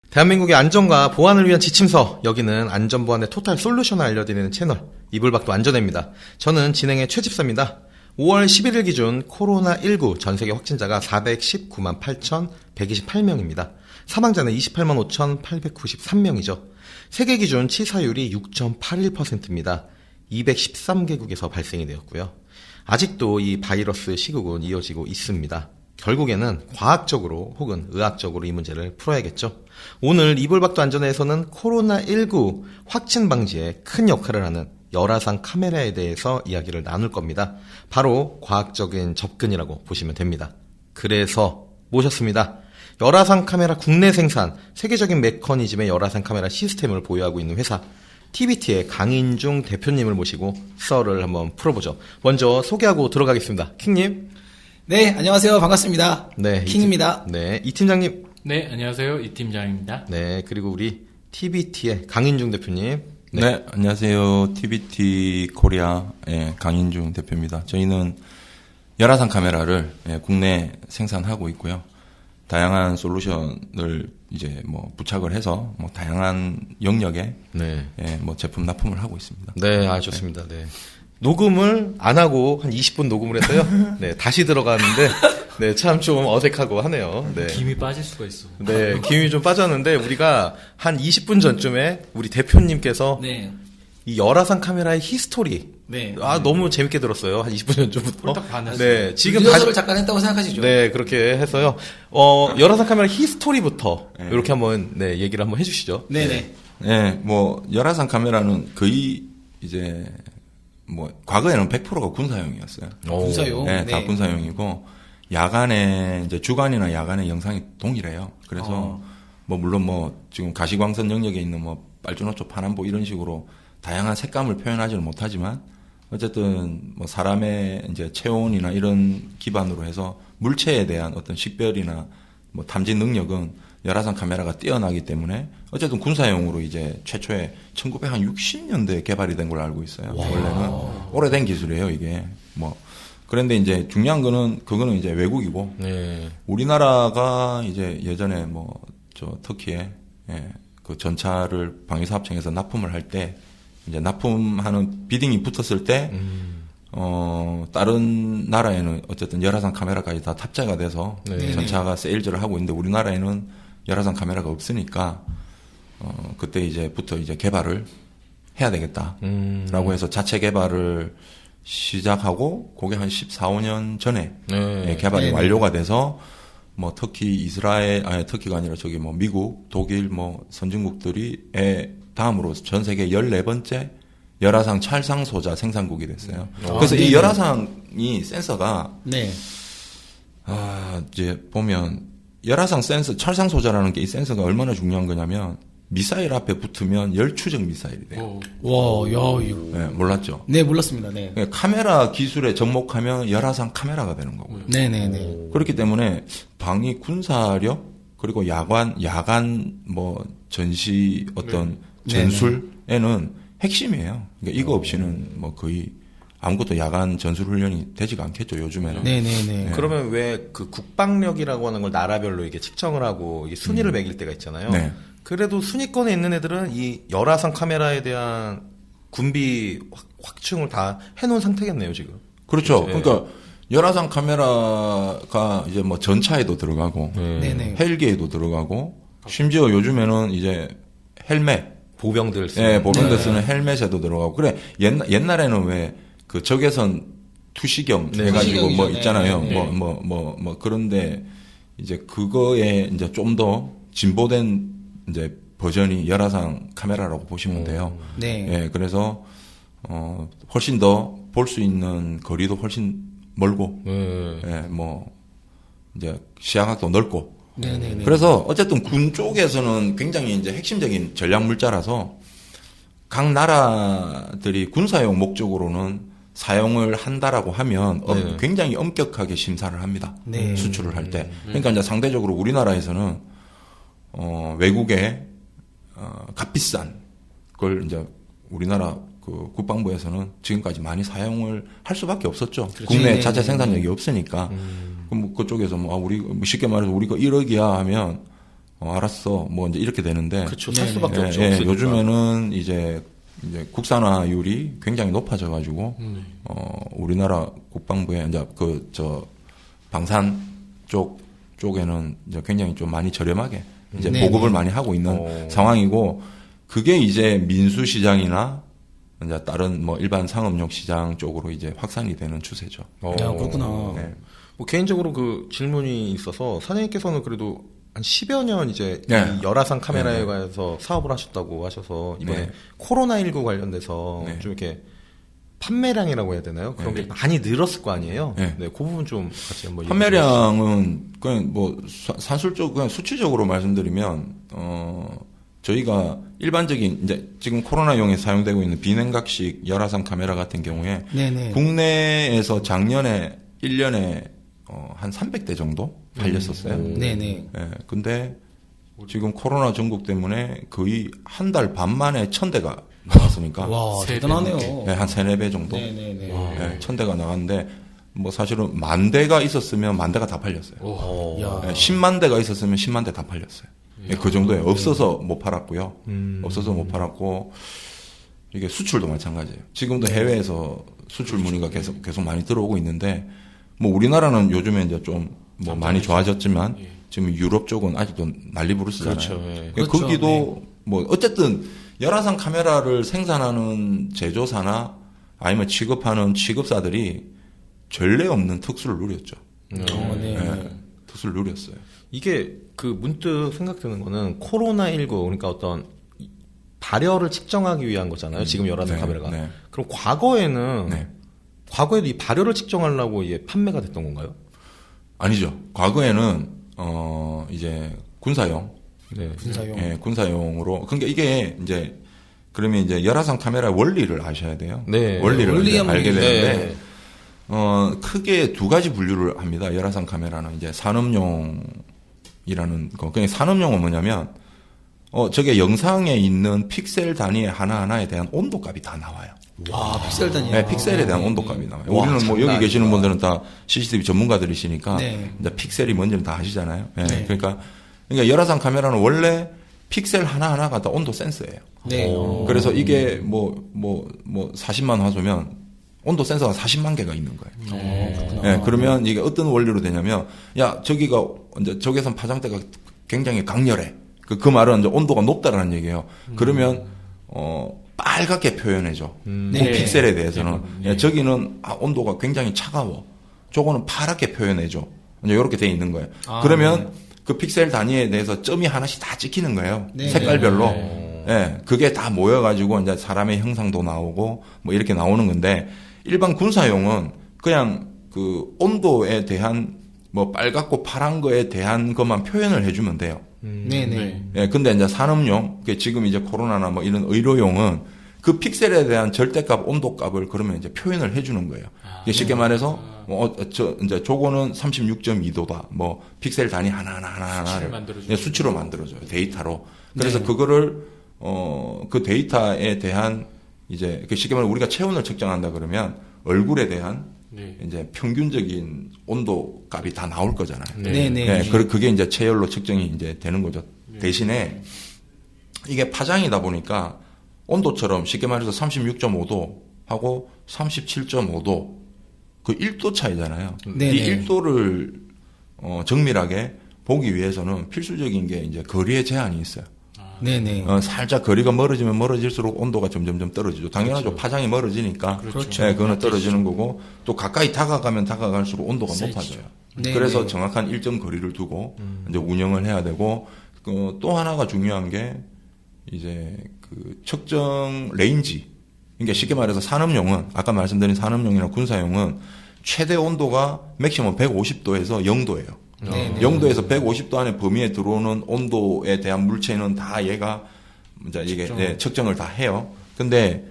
대한민국의 안전과 보안을 위한 지침서, 여기는 안전보안의 토탈 솔루션을 알려드리는 채널 이불박도 안전해입니다. 저는 진행의 최집사입니다. 5월 11일 기준 코로나19 전세계 확진자가 419만 8,128명입니다. 사망자는 28만 5,893명이죠. 세계 기준 치사율이 6.81%입니다. 213개국에서 발생이 되었고요. 아직도 이 바이러스 시국은 이어지고 있습니다. 결국에는 과학적으로 혹은 의학적으로 이 문제를 풀어야겠죠. 오늘 이불박도 안전에서는 코로나19 확진 방지에 큰 역할을 하는 열화상 카메라에 대해서 이야기를 나눌 겁니다. 바로 과학적인 접근이라고 보시면 됩니다. 그래서 모셨습니다. 열화상 카메라 국내 생산, 세계적인 메커니즘의 열화상 카메라 시스템을 보유하고 있는 회사 TBT의 강인중 대표님을 모시고 썰을 한번 풀어보죠. 먼저 소개하고 들어가겠습니다. 킹님. 네, 안녕하세요. 반갑습니다. 네, 킹입니다. 네, 이 팀장님. 네, 안녕하세요. 이 팀장입니다. 네, 그리고 우리 TBT의 강인중 대표님. 네, 안녕하세요. TBT 코리아의 강인중 대표입니다. 저희는 열화상 카메라를 국내 생산하고 있고요. 다양한 솔루션을 이제 뭐 부착을 해서 뭐 다양한 영역에 뭐 제품 납품을 하고 있습니다. 네, 좋습니다. 네. 녹음을 안 하고 한 20분 녹음을 했어요. 네, 다시 들어갔는데, 네, 참 좀 어색하고 하네요. 네. 김이 빠질 수가 있어. 네, 김이 좀 빠졌는데, 우리가 한 20분 전쯤에 우리 대표님께서 네. 이 열화상 카메라의 히스토리. 네. 너무 재밌게 들었어요. 한 20분 전쯤부터. 홀딱 반했어요. 네, 지금 리허설을 잠깐 했다고 생각하시죠? 네, 그렇게 해서요. 열화상 카메라 히스토리부터 이렇게 한번, 네, 얘기를 한번 해주시죠. 네네. 네, 뭐 열화상 카메라는 거의 이제 뭐 과거에는 100%가 군사용이었어요. 군사용. 네, 다 군사용이고 야간에 이제 주간이나 야간에 영상이 동일해요. 그래서 뭐 물론 뭐 지금 가시광선 영역에 있는 뭐 빨주노초 파남보 이런 식으로 다양한 색감을 표현하지는 못하지만 어쨌든 뭐 사람의 이제 체온이나 이런 기반으로 해서 물체에 대한 어떤 식별이나 뭐 탐지 능력은 열화상 카메라가 뛰어나기 때문에 어쨌든 군사용으로 이제 최초에 1960년대에 개발이 된 걸로 알고 있어요. 원래는 오래된 기술이에요, 이게. 뭐 그런데 이제 중요한 거는 그거는 이제 외국이고 우리나라가 이제 예전에 뭐 저 터키에 그 전차를 방위사업청에서 납품을 할 때 이제 납품하는 비딩이 붙었을 때 다른 나라에는 어쨌든 열화상 카메라까지 다 탑재가 돼서 전차가 세일즈를 하고 있는데 우리나라에는 열화상 카메라가 없으니까 그때 이제부터 이제 개발을 해야 되겠다라고 해서 자체 개발을 시작하고 그게 한 14, 15년 전에 개발이 완료가 돼서 뭐 터키, 이스라엘, 터키가 아니라 저기 뭐 미국, 독일 뭐 선진국들이 다음으로 전 세계 14번째 열화상 찰상 소자 생산국이 됐어요. 그래서 이 열화상이 센서가 이제 보면 열화상 센서, 찰상 소자라는 게 이 센서가 얼마나 중요한 거냐면 미사일 앞에 붙으면 열추적 미사일이 돼요. 와, 야, 이거. 네, 몰랐죠? 네, 몰랐습니다. 네. 카메라 기술에 접목하면 열화상 카메라가 되는 거고요. 네네네. 그렇기 때문에 방위 군사력 그리고 야간 뭐 전시 어떤 전술에는 핵심이에요. 그러니까 이거 없이는 뭐 거의 아무것도 야간 전술 훈련이 되지가 않겠죠, 요즘에는. 네네네. 그러면 왜 그 국방력이라고 하는 걸 나라별로 이게 측정을 하고 이게 순위를 매길 때가 있잖아요. 네. 그래도 순위권에 있는 애들은 이 열화상 카메라에 대한 군비 확충을 다 해놓은 상태겠네요, 지금. 그렇죠. 그렇죠. 그러니까 열화상 카메라가 이제 뭐 전차에도 들어가고 네네. 헬기에도 들어가고 심지어 요즘에는 이제 헬멧 보병들 쓰는. 보병들 쓰는 헬멧에도 들어가고 그래 옛날에는 왜 그 적외선 투시경 해가지고 뭐 있잖아요. 뭐 그런데 이제 그거에 이제 좀 더 진보된 이제 버전이 열화상 카메라라고 보시면 돼요. 네. 그래서 훨씬 더 볼 수 있는 거리도 훨씬 멀고, 뭐 이제 시야각도 넓고. 네네네. 그래서 어쨌든 군 쪽에서는 굉장히 이제 핵심적인 전략 물자라서 각 나라들이 군사용 목적으로는 사용을 한다라고 하면 굉장히 엄격하게 심사를 합니다. 수출을 할 때. 그러니까 이제 상대적으로 우리나라에서는 외국에 값비싼 걸 이제 우리나라 그 국방부에서는 지금까지 많이 사용을 할 수밖에 없었죠. 그렇죠. 국내 자체 생산력이 없으니까. 그럼 뭐 그쪽에서 우리 쉽게 말해서 우리가 1억이야 하면 알았어. 뭐 이제 이렇게 되는데. 그렇죠. 살 네네. 수밖에 없죠. 예, 없으니까. 요즘에는 이제 국산화율이 굉장히 높아져가지고, 우리나라 국방부에 이제 방산 쪽에는 이제 굉장히 좀 많이 저렴하게 이제 네네. 보급을 많이 하고 있는 상황이고, 그게 이제 민수시장이나 이제 다른 뭐 일반 상업용 시장 쪽으로 이제 확산이 되는 추세죠. 야, 그렇구나. 네. 뭐 개인적으로 그 질문이 있어서 사장님께서는 그래도 한 10여 년 이제 네. 이 열화상 카메라에 관해서 사업을 하셨다고 하셔서 이번에 네. 코로나19 관련돼서 네. 좀 이렇게 판매량이라고 해야 되나요? 그런 게 많이 늘었을 거 아니에요? 네. 그 부분 좀 같이 한번 판매량은 그냥 뭐 산술적 그냥 수치적으로 말씀드리면 저희가 일반적인 이제 지금 코로나용에 사용되고 있는 비냉각식 열화상 카메라 같은 경우에 네네. 국내에서 작년에 1년에 한 300대 정도 팔렸었어요. 네네. 예. 근데 지금 코로나 전국 때문에 거의 한 달 반 만에 1000대가 나왔으니까 와, 세 대단하네요. 네, 한 3-4배 정도 네네네. 예, 1000대가 나갔는데 뭐 사실은 10,000대가 있었으면 10,000대가 다 팔렸어요. 야. 예, 10만 대가 있었으면 10만 대 다 팔렸어요. 예, 그 정도에 없어서 못 팔았고요. 없어서 못 팔았고 이게 수출도 마찬가지예요. 지금도 해외에서 수출 문의가 계속 많이 들어오고 있는데 뭐 우리나라는 요즘에 이제 좀 뭐 많이 좋아졌지만 지금 유럽 쪽은 아직도 난리 부르스잖아요. 그렇죠. 예. 그러니까 그렇죠. 거기도 뭐 어쨌든 열화상 카메라를 생산하는 제조사나 아니면 취급하는 취급사들이 전례 없는 특수를 누렸죠. 네. 예, 특수를 누렸어요. 이게 그 문득 생각드는 거는 코로나19 그러니까 어떤 발열을 측정하기 위한 거잖아요. 지금 열화상 네, 카메라가. 네. 그럼 과거에는 네. 과거에도 이 발열을 측정하려고 이게 판매가 됐던 건가요? 아니죠. 과거에는 이제 군사용, 네. 군사용. 예, 군사용으로. 그러니까 이게 이제 그러면 이제 열화상 카메라 원리를 아셔야 돼요. 네. 원리를 원리 이제 한번 알게 되는데 네. 크게 두 가지 분류를 합니다. 열화상 카메라는 이제 산업용이라는 거. 그냥 산업용은 뭐냐면 저게 영상에 있는 픽셀 단위의 하나하나에 대한 온도값이 다 나와요. 와, 픽셀 단위. 네, 픽셀에 대한 온도값이 나와요. 와, 우리는 뭐 장난 여기 계시는 아니다. 분들은 다 CCTV 전문가들이시니까 네. 이제 픽셀이 뭔지는 다 아시잖아요. 네, 네. 그러니까 열화상 카메라는 원래 픽셀 하나하나가 다 온도 센서예요. 네. 그래서 이게 40만 화소면 온도 센서가 40만 개가 있는 거예요. 그렇구나. 네, 그러면 이게 어떤 원리로 되냐면, 야, 저기서 파장대가 굉장히 강렬해. 그 말은 이제 온도가 높다라는 얘기예요. 그러면, 빨갛게 표현해줘. 그 네. 픽셀에 대해서는. 네. 야, 저기는 온도가 굉장히 차가워. 저거는 파랗게 표현해줘. 이제 이렇게 돼 있는 거예요. 아, 그러면 그 픽셀 단위에 대해서 점이 하나씩 다 찍히는 거예요. 네. 색깔별로. 네. 예, 그게 다 모여가지고 이제 사람의 형상도 나오고 뭐 이렇게 나오는 건데 일반 군사용은 그냥 그 온도에 대한 뭐 빨갛고 파란 거에 대한 것만 표현을 해주면 돼요. 네네. 예, 근데 이제 산업용, 지금 이제 코로나나 뭐 이런 의료용은 그 픽셀에 대한 절대값, 온도값을 그러면 이제 표현을 해주는 거예요. 쉽게 말해서 이제 저거는 36.2도다. 뭐 픽셀 단위 하나를 만들어주죠. 예, 수치로 만들어줘요. 데이터로. 그래서 그거를 그 데이터에 대한 이제 쉽게 말해 우리가 체온을 측정한다 그러면 얼굴에 대한 네. 이제 평균적인 온도 값이 다 나올 거잖아요. 네네. 네, 그게 이제 체열로 측정이 이제 되는 거죠. 대신에 이게 파장이다 보니까 온도처럼 쉽게 말해서 36.5도 하고 37.5도 그 1도 차이잖아요. 네네. 이 1도를 정밀하게 보기 위해서는 필수적인 게 이제 거리의 제한이 있어요. 네네. 살짝 거리가 멀어지면 멀어질수록 온도가 점점 떨어지죠. 당연하죠. 파장이 멀어지니까. 그렇죠. 네, 그거는 떨어지는 거고 또 가까이 다가가면 다가갈수록 온도가 높아져요. 네, 그래서 네. 정확한 일정 거리를 두고 이제 운영을 해야 되고 또 하나가 중요한 게 이제 그 측정 레인지. 그러니까 쉽게 말해서 산업용은 아까 말씀드린 산업용이나 군사용은 최대 온도가 맥시멈 150도에서 0도예요. 네. 0도에서 150도 안에 범위에 들어오는 온도에 대한 물체는 다 얘가 이제 이게 측정을 다 해요. 근데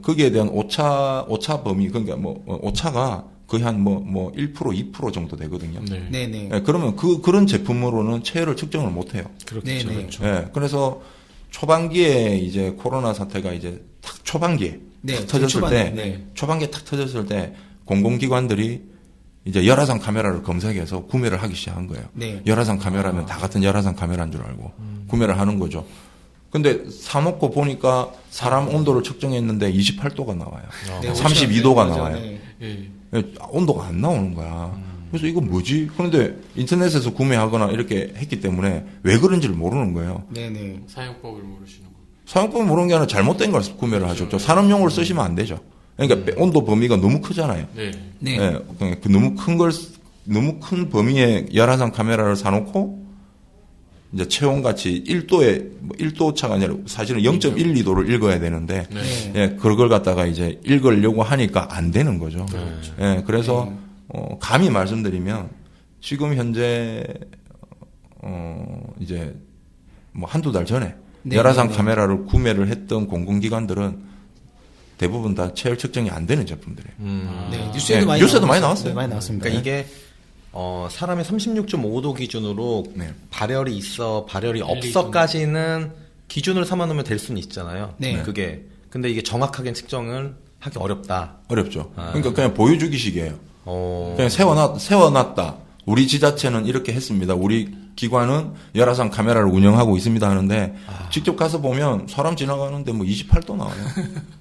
거기에 대한 오차 범위 그러니까 오차가 거의 한 1% 2% 정도 되거든요. 네. 네네. 예, 그러면 그런 제품으로는 체열을 측정을 못 해요. 네네. 그렇죠. 예, 그래서 초반기에 이제 코로나 사태가 이제 초반기에 네, 탁 터졌을 초반에, 때 네. 초반기에 탁 터졌을 때 공공기관들이 이제 열화상 카메라를 검색해서 구매를 하기 시작한 거예요. 네. 열화상 카메라면 다 같은 열화상 카메라인 줄 알고 구매를 하는 거죠. 근데 사놓고 보니까 사람 온도를 측정했는데 28도가 나와요. 네, 32도가 맞아요. 나와요. 네. 예. 온도가 안 나오는 거야. 그래서 이거 뭐지? 그런데 인터넷에서 구매하거나 이렇게 했기 때문에 왜 그런지를 모르는 거예요. 네네. 사용법을 모르시는 거. 사용법을 모르는 게 아니라 잘못된 걸 구매를 하죠. 저 산업용으로 쓰시면 안 되죠. 그러니까 온도 범위가 너무 크잖아요. 네. 네. 예, 그 너무 큰 범위의 열화상 카메라를 사놓고 이제 체온같이 1도에 1도 차가 아니라 사실은 0.12도를 읽어야 되는데 네. 네. 예, 그걸 갖다가 이제 읽으려고 하니까 안 되는 거죠. 예, 그래서 감히 말씀드리면 지금 현재 이제 뭐 한두 달 전에 네, 열화상 네, 네. 카메라를 구매를 했던 공공기관들은 대부분 다 체열 측정이 안 되는 제품들이에요. 네. 뉴스에도 네, 많이 뉴스에도 많이 나왔어요. 나왔어요. 네, 많이 나왔습니다. 그러니까 이게 사람의 36.5도 기준으로 네. 발열이 있어, 발열이 없어까지는 기준을 삼아놓으면 될 수는 있잖아요. 네. 그게 근데 이게 정확하게 측정을 하기 어렵다. 어렵죠. 아. 그러니까 그냥 보여주기식이에요. 어, 그냥 세워놨다. 우리 지자체는 이렇게 했습니다. 우리 기관은 열화상 카메라를 운영하고 있습니다 하는데 직접 가서 보면 사람 지나가는데 뭐 28도 나와요.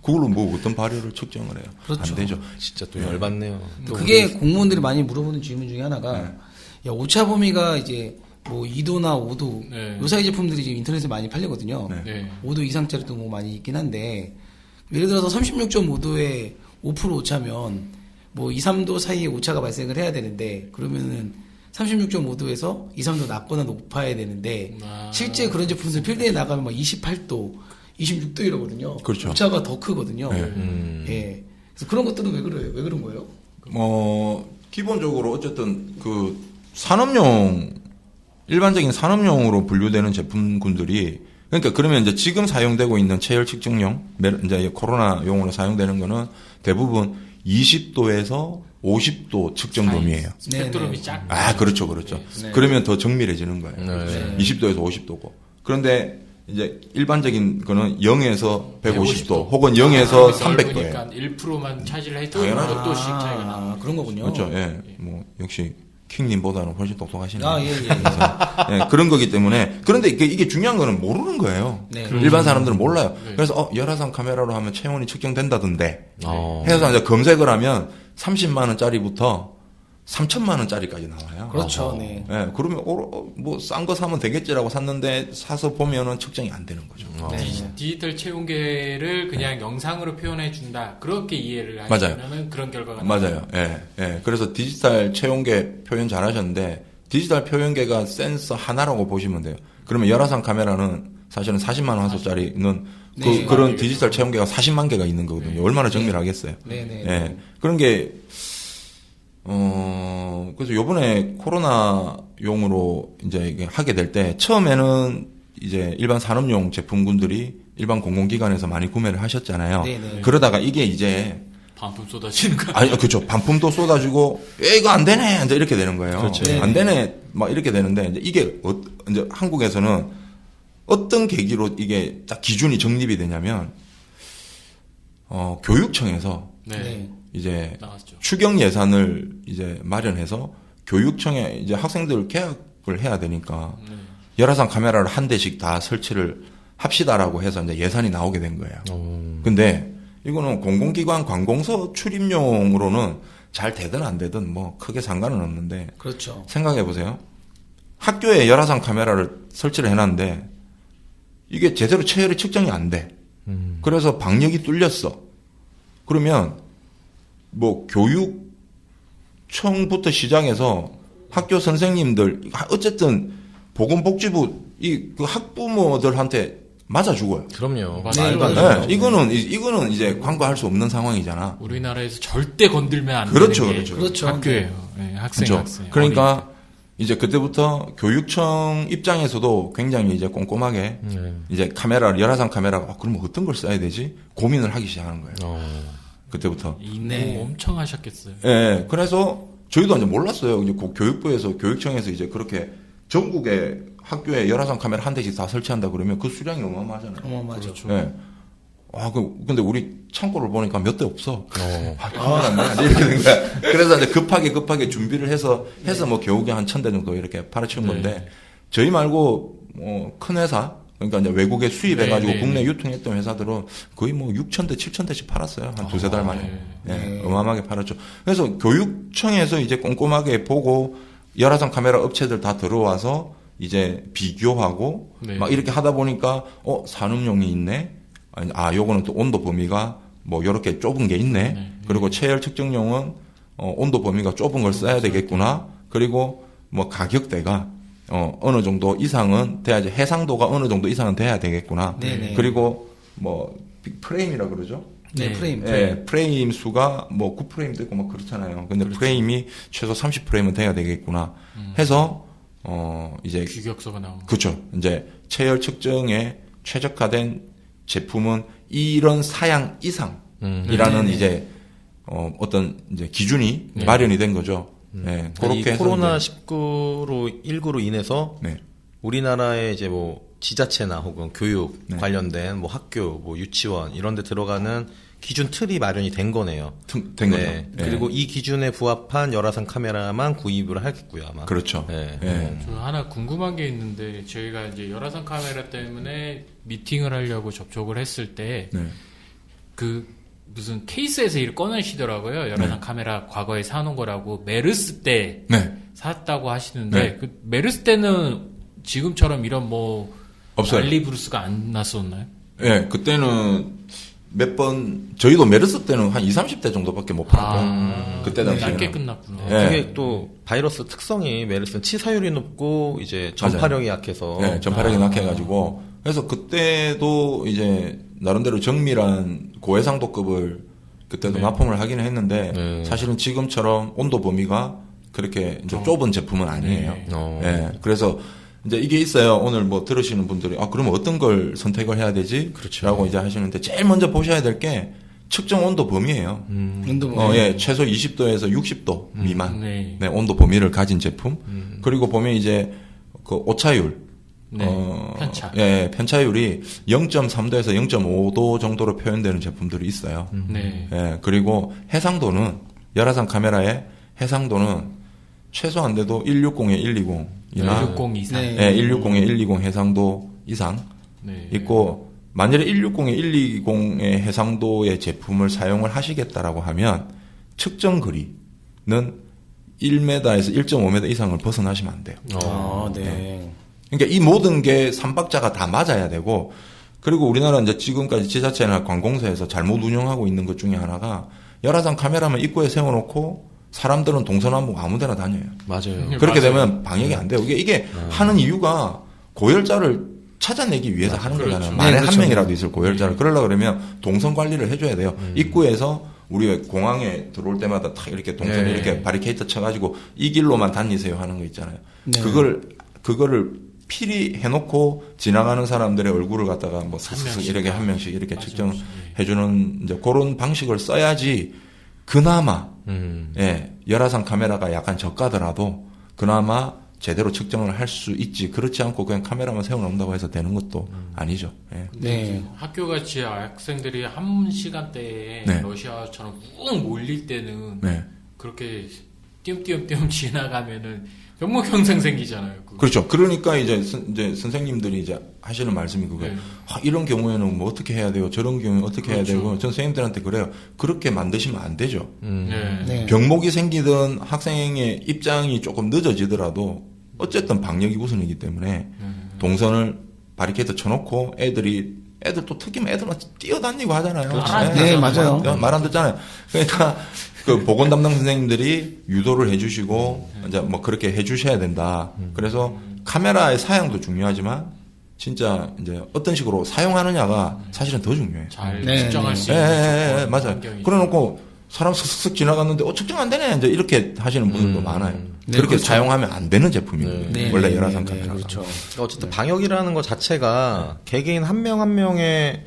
그걸로 뭐 어떤 발열을 측정을 해요. 그렇죠. 안 되죠. 진짜 또 열받네요. 또 그게 공무원들이 많이 물어보는 질문 중에 하나가 야, 오차 범위가 이제 뭐 2도나 5도 네. 요 사이 제품들이 지금 인터넷에 많이 팔리거든요. 네. 네. 5도 이상짜리도 뭐 많이 있긴 한데 예를 들어서 36.5도에 5% 오차면 뭐 2, 3도 사이에 오차가 발생을 해야 되는데 그러면은 36.5도에서 2, 3도 낮거나 높아야 되는데 아. 실제 그런 제품들 필드에 나가면 막 28도, 26도 이러거든요. 그렇죠. 오차가 더 크거든요. 네. 예. 그래서 그런 것들은 왜 그래요? 왜 그런 거예요? 기본적으로 어쨌든 그 산업용 일반적인 산업용으로 분류되는 제품군들이 그러니까 그러면 이제 지금 사용되고 있는 체열 측정용 이제 코로나용으로 사용되는 거는 대부분 20도에서 50도 측정 범위예요. 스펙트럼이 작. 아, 그렇죠, 그렇죠. 네. 그러면 더 정밀해지는 거예요. 네. 20도에서 50도고. 그런데 이제 일반적인 거는 0에서 150도, 혹은 아, 0에서 300도예요. 그러니까 1%만 차지를 해도 당연하죠. 6도씩 차이가 나. 아, 그런 거군요. 그렇죠. 예. 뭐 역시 킹님보다는 훨씬 똑똑하시네요. 아, 예, 예. 예, 그런 거기 때문에 그런데 이게 중요한 거는 모르는 거예요. 네. 일반 사람들은 몰라요. 네. 그래서 열화상 카메라로 하면 체온이 측정된다던데 어. 해서 이제 검색을 하면 30만 원짜리부터 3천만 원짜리까지 나와요. 그렇죠. 네. 예, 그러면 뭐 싼 거 사면 되겠지라고 샀는데 사서 보면은 측정이 안 되는 거죠. 네. 디지털 체온계를 그냥 영상으로 표현해 준다. 그렇게 이해를 맞아요. 하시면은 그런 결과가 맞아요. 예, 예. 그래서 디지털 체온계 표현 잘 하셨는데 디지털 표현계가 센서 하나라고 보시면 돼요. 그러면 열화상 카메라는 사실은 40만 원 한소짜리는 네. 그런 디지털 체온계가 40만 개가 있는 거거든요. 얼마나 정밀하겠어요. 네, 네. 예. 그런 게 그래서 요번에 코로나용으로 이제 이게 하게 될 때 처음에는 이제 일반 산업용 제품군들이 일반 공공기관에서 많이 구매를 하셨잖아요. 네, 네. 그러다가 이게 이제 반품 쏟아지는 거. 아니, 그렇죠. 반품도 쏟아지고, 이거 안 되네! 이제 이렇게 되는 거예요. 그렇죠. 네. 안 되네! 막 이렇게 되는데, 이제 이게, 이제 한국에서는 어떤 계기로 이게 딱 기준이 정립이 되냐면, 교육청에서 네. 네. 이제 나왔죠. 추경 예산을 이제 마련해서 교육청에 이제 학생들 개학을 해야 되니까, 네. 열화상 카메라를 한 대씩 다 설치를 합시다라고 해서 이제 예산이 나오게 된 거예요. 근데 이거는 공공기관 관공서 출입용으로는 잘 되든 안 되든 뭐 크게 상관은 없는데 그렇죠. 생각해 보세요. 학교에 열화상 카메라를 설치를 해놨는데 이게 제대로 체열이 측정이 안 돼. 그래서 방역이 뚫렸어. 그러면 뭐 교육청부터 시작해서 학교 선생님들 어쨌든 보건복지부 그 학부모들한테 맞아 죽어요. 그럼요. 맞아요. 말도 안 맞아요. 되죠. 네, 이거는 이제 광고할 수 없는 상황이잖아. 우리나라에서 절대 건들면 안 그렇죠, 되는 게 그렇죠. 그렇죠. 학교예요. 네, 학생, 그렇죠. 학생. 그러니까 이제 그때부터 교육청 입장에서도 굉장히 이제 꼼꼼하게 네. 이제 카메라를 열화상 카메라가 그러면 어떤 걸 써야 되지? 고민을 하기 시작하는 거예요. 그때부터. 인고 네. 엄청 하셨겠어요. 예, 예. 그래서 저희도 이제 몰랐어요. 이제 교육부에서 교육청에서 이제 그렇게 전국에 학교에 열화상 카메라 한 대씩 다 설치한다 그러면 그 수량이 어마어마하잖아요. 어마어마하죠. 그렇죠. 예. 근데 우리 창고를 보니까 몇 대 없어. 큰일 났네. 이렇게 된 거야. 그래서 이제 급하게 준비를 해서 뭐 겨우게 한 1,000대 정도 이렇게 팔아치운 건데, 저희 말고, 큰 회사, 그러니까 이제 외국에 수입해가지고 국내 유통했던 회사들은 거의 뭐 6,000대, 7,000대씩 팔았어요. 한 두세 달 만에. 어마어마하게 팔았죠. 그래서 교육청에서 이제 꼼꼼하게 보고, 열화상 카메라 업체들 다 들어와서 이제 비교하고, 막 이렇게 하다 보니까, 산업용이 있네? 요거는 또 온도 범위가 뭐 요렇게 좁은 게 있네. 그리고 체열 측정용은 온도 범위가 좁은 걸 써야 되겠구나. 그리고 뭐 가격대가 어느 정도 이상은 돼야지, 해상도가 어느 정도 이상은 돼야 되겠구나. 그리고 뭐 프레임이라 그러죠. 네, 프레임. 네, 프레임 수가 뭐 9프레임도 있고 뭐 그렇잖아요. 근데 프레임이 최소 30프레임은 돼야 되겠구나. 해서 이제 규격서가 나오는. 그렇죠. 이제 체열 측정에 최적화된 제품은 이런 사양 이상이라는 이제 어떤 이제 기준이 마련이 된 거죠. 네, 그렇게 해서 코로나 19로 인해서 우리나라의 이제 뭐 지자체나 혹은 교육 관련된 뭐 학교, 뭐 유치원 이런 데 들어가는 기준 틀이 마련이 된 거네요. 된 거죠. 그리고 이 기준에 부합한 열화상 카메라만 구입을 하겠고요, 아마. 그렇죠. 저 하나 궁금한 게 있는데, 저희가 이제 열화상 카메라 때문에 미팅을 하려고 접촉을 했을 때, 그 무슨 케이스에서 이를 꺼내시더라고요. 열화상 카메라 과거에 사놓은 거라고. 메르스 때 샀다고 하시는데, 그 메르스 때는 지금처럼 이런 뭐 없어요. 알리브루스가 안 났었나요? 네, 그때는 몇 번, 저희도 메르스 때는 한 20, 30대 정도밖에 못 팔았고요. 그때 당시에는. 짧게 끝났구나. 그게 또 바이러스 특성이 메르스는 치사율이 높고 이제 전파력이 약해서. 네, 전파력이 약해가지고. 그래서 그때도 이제 나름대로 정밀한 고해상도급을 그때도 납품을 하기는 했는데 사실은 지금처럼 온도 범위가 그렇게 이제 좁은 제품은 아니에요. 네, 그래서 이제 이게 있어요. 오늘 뭐 들으시는 분들이 그러면 어떤 걸 선택을 해야 되지? 그렇죠. 라고 이제 하시는데 제일 먼저 보셔야 될 게 측정 온도 범위예요. 온도 범위. 예, 최소 20도에서 60도 미만 온도 범위를 가진 제품. 그리고 보면 이제 그 오차율 편차. 예, 편차율이 0.3도에서 0.5도 정도로 표현되는 제품들이 있어요. 예, 그리고 해상도는 열화상 카메라의 해상도는 최소 안 돼도 160에 120이나 160 이상. 예, 160에 120 해상도 이상 있고, 만약에 160에 120의 해상도의 제품을 사용을 하시겠다라고 하면 측정 거리는 1m에서 1.5m 이상을 벗어나시면 안 돼요. 그러니까 이 모든 게 삼박자가 다 맞아야 되고, 그리고 우리나라 이제 지금까지 지자체나 관공서에서 잘못 운영하고 있는 것 중에 하나가 열화상 카메라만 입구에 세워놓고 사람들은 동서남북 아무데나 다녀요. 맞아요. 그렇게 되면 방역이 안 돼요. 이게 하는 이유가 고열자를 찾아내기 위해서 하는 거잖아요. 만에 한 명이라도 있을 고열자를. 그러려고 그러면 동선 관리를 해줘야 돼요. 입구에서 우리 공항에 들어올 때마다 탁 이렇게 동선 이렇게 바리케이트 쳐가지고 이 길로만 다니세요 하는 거 있잖아요. 그거를 필히 해놓고 지나가는 사람들의 얼굴을 갖다가 뭐 슥슥 이렇게 한 명씩 이렇게 측정해주는 이제 그런 방식을 써야지 그나마 열화상 카메라가 약간 저가더라도 그나마 제대로 측정을 할 수 있지. 그렇지 않고 그냥 카메라만 세워놓는다고 해서 되는 것도 아니죠. 학교 같이 학생들이 한 시간대에 러시아처럼 꾹 몰릴 때는 그렇게 띄엄띄엄 지나가면은 병목형상 생기잖아요. 그거. 그렇죠. 그러니까 이제 선생님들이 이제 하시는 말씀이 그거예요. 이런 경우에는 뭐 어떻게 해야 돼요? 저런 경우에 어떻게 해야 되고? 전 선생님들한테 그래요. 그렇게 만드시면 안 되죠. 병목이 생기든 학생의 입장이 조금 늦어지더라도 어쨌든 방역이 우선이기 때문에 동선을 바리케이트 쳐놓고 애들 또 특히 애들은 뛰어다니고 하잖아요. 네, 맞아요. 말 안 듣잖아요. 그러니까 그 보건 담당 선생님들이 유도를 해주시고 이제 뭐 그렇게 해주셔야 된다. 그래서 카메라의 사양도 중요하지만 진짜 이제 어떤 식으로 사용하느냐가 사실은 더 중요해요. 잘 측정할 수 있는 맞아요. 그래놓고 사람 슥슥 지나갔는데 측정 안 되네 이제 이렇게 하시는 분들도 많아요. 그렇게 그렇죠. 사용하면 안 되는 제품이에요. 원래 열화상 카메라. 그렇죠. 그러니까 어쨌든 방역이라는 것 자체가 개개인 한 명 한 명의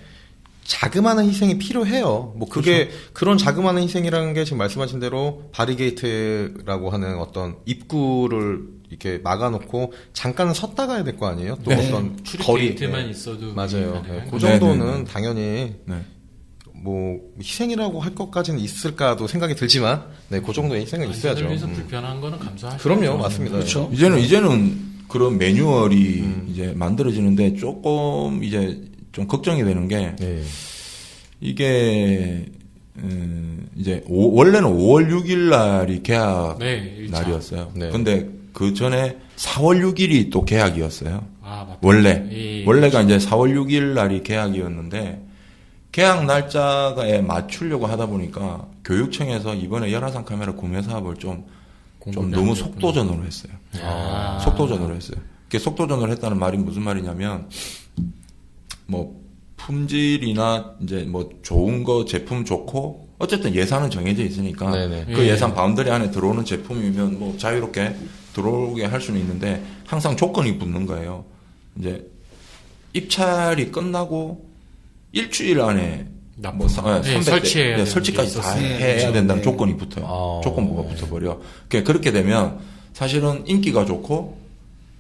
자그마한 희생이 필요해요. 뭐 그게 그런 자그마한 희생이라는 게 지금 말씀하신 대로 바리게이트라고 하는 어떤 입구를 이렇게 막아놓고 잠깐 섰다 가야 될 거 아니에요? 또 어떤 출입 거리 게이트만 있어도 맞아요. 가능해요. 그 정도는 당연히 뭐 희생이라고 할 것까지는 있을까도 생각이 들지만, 네, 그 정도의 희생은 있어야죠. 안전을 위해서 불편한 거는 감수하시죠. 그럼요, 맞습니다. 그렇죠. 이제는 그런 매뉴얼이 이제 만들어지는데 조금 이제 좀 걱정이 되는 게 네. 이게 이제 원래는 5월 6일 날이 계약 네, 일차. 날이었어요. 네. 근데 그 전에 4월 6일이 또 계약이었어요. 아, 맞다. 원래 예, 예. 원래가 이제 4월 6일 날이 계약이었는데 계약 날짜에 맞추려고 하다 보니까 교육청에서 이번에 열화상 카메라 구매 사업을 좀 너무 속도전으로 했어요. 아. 속도전으로 했어요. 그 속도전으로 했다는 말이 무슨 말이냐면 뭐 품질이나 이제 뭐 좋은 거 제품 좋고 어쨌든 예산은 정해져 있으니까 네네. 그 예. 예산 바운더리 안에 들어오는 제품이면 뭐 자유롭게 들어오게 할 수는 있는데 항상 조건이 붙는 거예요. 이제 입찰이 끝나고 일주일 안에 납품. 뭐 네, 설치해야 되는 설치까지 게 다 있었어요. 해야 그렇죠. 된다는 네. 조건이 붙어요. 아. 조건부가 붙어버려. 그렇게 되면 사실은 인기가 좋고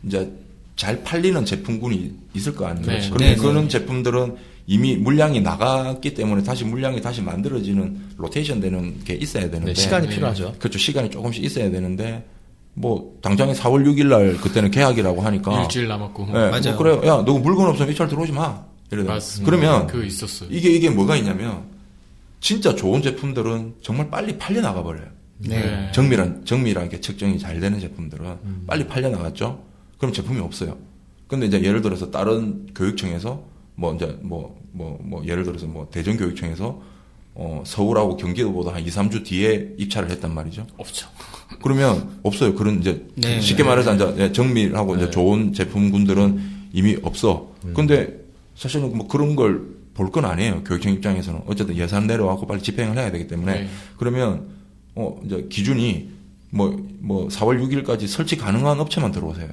이제 잘 팔리는 제품군이 있을 거 아니에요. 네. 그런데 네, 그런 네. 제품들은 이미 물량이 나갔기 때문에 물량이 다시 만들어지는 로테이션 되는 게 있어야 되는데 네, 시간이 네. 필요하죠. 그렇죠. 시간이 조금씩 있어야 되는데 뭐 당장에 4월 6일 날 그때는 계약이라고 하니까 일주일 남았고. 예, 맞아요. 뭐 그래요. 야, 너 물건 없으면 입찰 들어오지 마. 이러다. 맞습니다. 그러면 그거 있었어요. 이게 뭐가 있냐면 진짜 좋은 제품들은 정말 빨리 팔려 나가 버려요. 네. 정밀하게 측정이 잘 되는 제품들은 빨리 팔려 나갔죠. 그럼 제품이 없어요. 근데 이제 예를 들어서 다른 교육청에서 예를 들어서 뭐 대전교육청에서 서울하고 경기도보다 한 2, 3주 뒤에 입찰을 했단 말이죠. 없죠. 그러면 없어요. 그런 이제 네. 쉽게 말해서 이제 정밀하고 이제 좋은 제품군들은 이미 없어. 근데 사실은 뭐 그런 걸 볼 건 아니에요. 교육청 입장에서는 어쨌든 예산 내려와서 빨리 집행을 해야 되기 때문에 네. 그러면 이제 기준이 뭐 4월 6일까지 설치 가능한 업체만 들어오세요.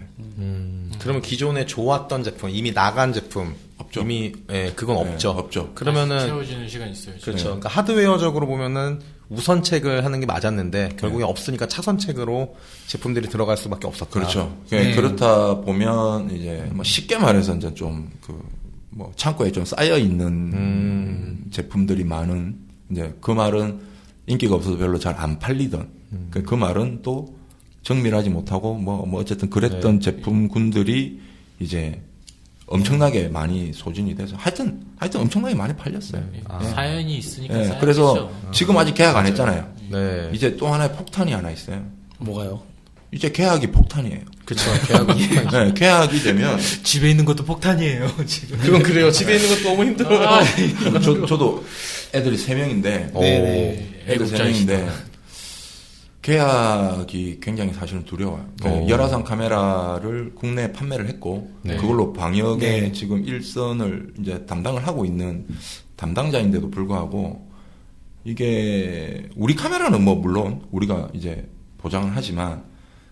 그러면 기존에 좋았던 제품, 이미 나간 제품, 없죠. 이미 그건 네, 없죠. 없죠. 그러면은 채워지는 시간 있어요. 그렇죠. 그러니까 하드웨어적으로 보면은 우선책을 하는 게 맞았는데 결국에 없으니까 차선책으로 제품들이 들어갈 수밖에 없었다. 그렇죠. 네. 그렇다 보면 이제 뭐 쉽게 말해서 이제 좀 뭐 창고에 좀 쌓여 있는 제품들이 많은 이제 그 말은 인기가 없어서 별로 잘 안 팔리던 그 말은 또 정밀하지 못하고 뭐 어쨌든 그랬던 제품군들이 이제 엄청나게 많이 소진이 돼서 하여튼 엄청나게 많이 팔렸어요. 사연이 있으니까 예, 사연이죠. 그래서 지금 아직 계약 안 했잖아요. 네. 이제 또 하나의 폭탄이 하나 있어요. 뭐가요? 이제 계약이 폭탄이에요. 그렇죠. 계약이. 네, 계약이 되면 집에 있는 것도 폭탄이에요. 지금. 그건 그래요. 집에 있는 것도 너무 힘들어요. 저도 애들이 3명인데 네네. 애들 3명인데 계약이 굉장히 사실은 두려워요. 오. 열화상 카메라를 국내에 판매를 했고 네. 그걸로 방역에 네. 지금 일선을 이제 담당을 하고 있는 담당자인데도 불구하고 이게 우리 카메라는 뭐 물론 우리가 이제 보장을 하지만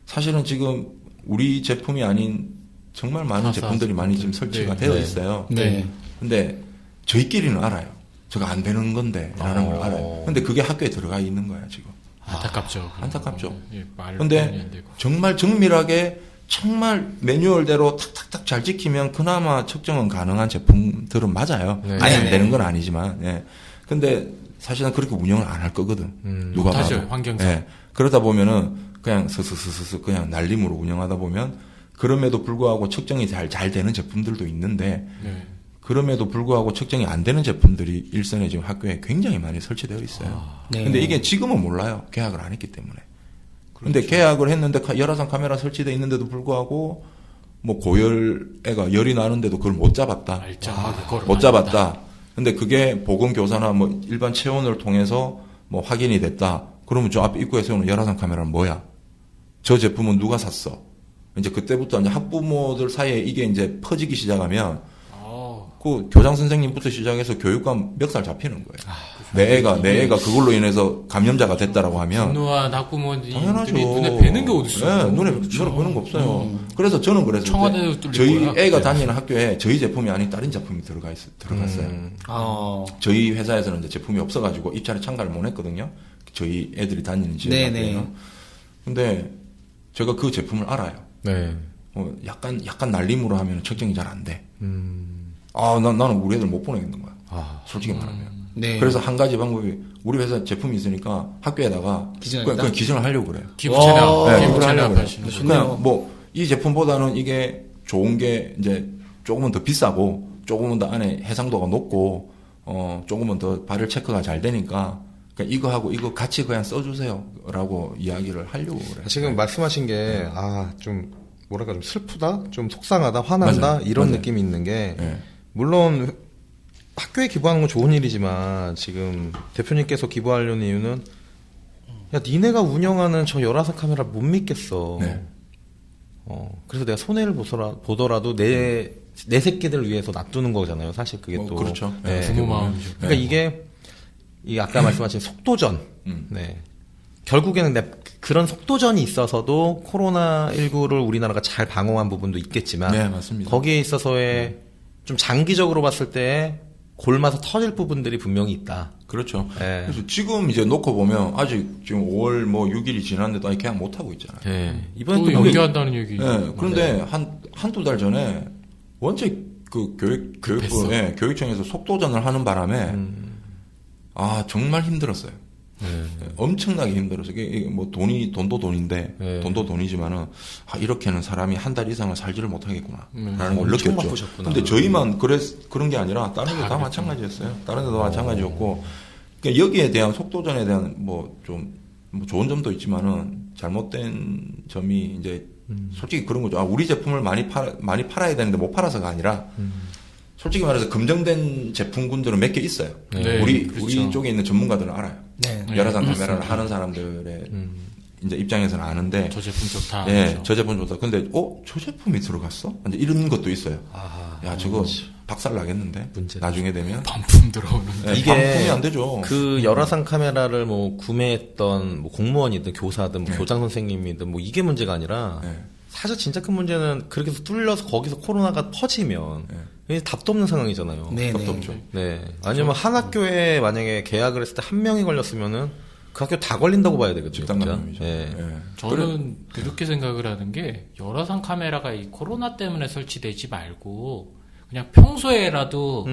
사실은 지금 우리 제품이 아닌 정말 많은 제품들이 많이 지금 설치가 되어 네. 있어요. 네. 근데 저희끼리는 알아요. 저거 안 되는 건데 라는 걸 알아요. 근데 그게 학교에 들어가 있는 거야 지금. 안타깝죠. 안타깝죠. 예, 말도 근데 안 되고. 정말 정밀하게 정말 매뉴얼대로 탁탁탁 잘 지키면 그나마 측정은 가능한 제품들은 맞아요. 네. 아예 안 네. 되는 건 아니지만. 예. 근데 사실은 그렇게 운영을 안 할 거거든. 누가 못하죠, 봐도. 환경상. 예. 그러다 보면은 그냥 스스스스 그냥 날림으로 운영하다 보면 그럼에도 불구하고 측정이 잘 되는 제품들도 있는데 네. 그럼에도 불구하고 측정이 안 되는 제품들이 일선에 지금 학교에 굉장히 많이 설치되어 있어요. 네. 근데 이게 지금은 몰라요. 계약을 안 했기 때문에. 근데 계약을 했는데 열화상 카메라 설치되어 있는데도 불구하고 뭐 고열 애가 열이 나는데도 그걸 못 잡았다. 알짱하게 그걸 못 잡았다. 근데 그게 보건교사나 뭐 일반 체온을 통해서 뭐 확인이 됐다. 그러면 저 앞 입구에 세우는 열화상 카메라는 뭐야? 저 제품은 누가 샀어? 이제 그때부터 이제 학부모들 사이에 이게 이제 퍼지기 시작하면 그 교장 선생님부터 시작해서 교육감 멱살 잡히는 거예요. 내 애가 그걸로 인해서 감염자가 됐다라고 하면 분노한 학부모님들이 당연하죠. 눈에 뵈는 게 어딨어요. 네, 눈에 보는 거 없어요. 그래서 저는 그래서 청와대도 뚫릴 저희 거야. 애가 네. 다니는 학교에 저희 제품이 아닌 다른 제품이 들어갔어요. 저희 회사에서는 이제 제품이 없어가지고 입찰에 참가를 못 했거든요. 저희 애들이 다니는 지역 네네. 학교에는. 근데 제가 그 제품을 알아요. 네. 약간 날림으로 하면 측정이 잘 안 돼. 나는 우리 애들 못 보내겠는 거야. 솔직히 말하면. 네. 그래서 한 가지 방법이 우리 회사 제품이 있으니까 학교에다가 기증하겠다? 그냥 기증을 하려고 그래요. 기부 체납, 네, 기부 기부를 하려고 체납 그래요. 하시는 분. 그냥 뭐 이 제품보다는 이게 좋은 게 이제 조금은 더 비싸고 조금은 더 안에 해상도가 높고 조금은 더 발열 체크가 잘 되니까 그러니까 이거하고 이거 같이 그냥 써주세요라고 이야기를 하려고 그래요. 지금 말씀하신 게, 좀, 뭐랄까, 좀 슬프다? 좀 속상하다? 화난다? 맞아요. 이런 맞아요. 느낌이 있는 게, 네. 물론, 학교에 기부하는 건 좋은 일이지만, 지금 대표님께서 기부하려는 이유는, 야, 니네가 운영하는 저 열화상 카메라 못 믿겠어. 네. 그래서 내가 손해를 보더라도 내 새끼들을 위해서 놔두는 거잖아요. 사실 그게 또. 그렇죠. 네. 부모 마음이죠. 그러니까 이게, 이 아까 말씀하신 속도전. 네. 결국에는 그런 속도전이 있어서도 코로나19를 우리나라가 잘 방어한 부분도 있겠지만. 네, 맞습니다. 거기에 있어서의 좀 장기적으로 봤을 때 골마서 터질 부분들이 분명히 있다. 그렇죠. 네. 그래서 지금 이제 놓고 보면 아직 지금 5월 뭐 6일이 지났는데도 아직 계약 못 하고 있잖아요. 네. 이번에 또 또 연기한다는 얘기. 네, 그런데 한두 달 전에 원체 그 급했어. 교육청에서 속도전을 하는 바람에 정말 힘들었어요. 네. 엄청나게 힘들었어요. 이게 뭐 돈도 돈인데 네. 돈도 돈이지만은 이렇게는 사람이 한 달 이상을 살지를 못하겠구나 라는 걸 엄청 느꼈죠. 바쁘셨구나. 근데 저희만 그런 게 아니라 다른 데도 다 마찬가지였어요. 다른 데도 마찬가지였고 그러니까 여기에 대한 속도전에 대한 뭐 좋은 점도 있지만은 잘못된 점이 이제 솔직히 그런 거죠. 우리 제품을 많이 팔아야 되는데 못 팔아서가 아니라 솔직히 말해서 검증된 제품군들은 몇 개 있어요. 네, 우리 그렇죠. 쪽에 있는 전문가들은 알아요. 네. 열화상 카메라를 하는 사람들의 이제 입장에서는 아는데, 저 제품 좋다. 예, 그렇죠. 저 제품 좋다. 근데 저 제품이 들어갔어? 이제 이런 것도 있어요. 야, 저거 박살 나겠는데? 문제다. 나중에 되면 반품 들어오는. 예, 이게 반품이 안 되죠. 그 열화상 카메라를 뭐 구매했던 뭐 공무원이든 교사든 뭐 교장 선생님이든 뭐 이게 문제가 아니라 네. 사실 진짜 큰 문제는 그렇게 해서 뚫려서 거기서 코로나가 퍼지면 이게 답도 없는 상황이잖아요. 네, 답도 네. 없죠. 네. 아니면 한 학교에 만약에 계약을 했을 때 한 명이 걸렸으면은 그 학교 다 걸린다고 봐야 되거든요. 집단 진짜. 감염이죠. 네. 예. 저는 그렇게 생각을 하는 게 열화상 카메라가 이 코로나 때문에 설치되지 말고 그냥 평소에라도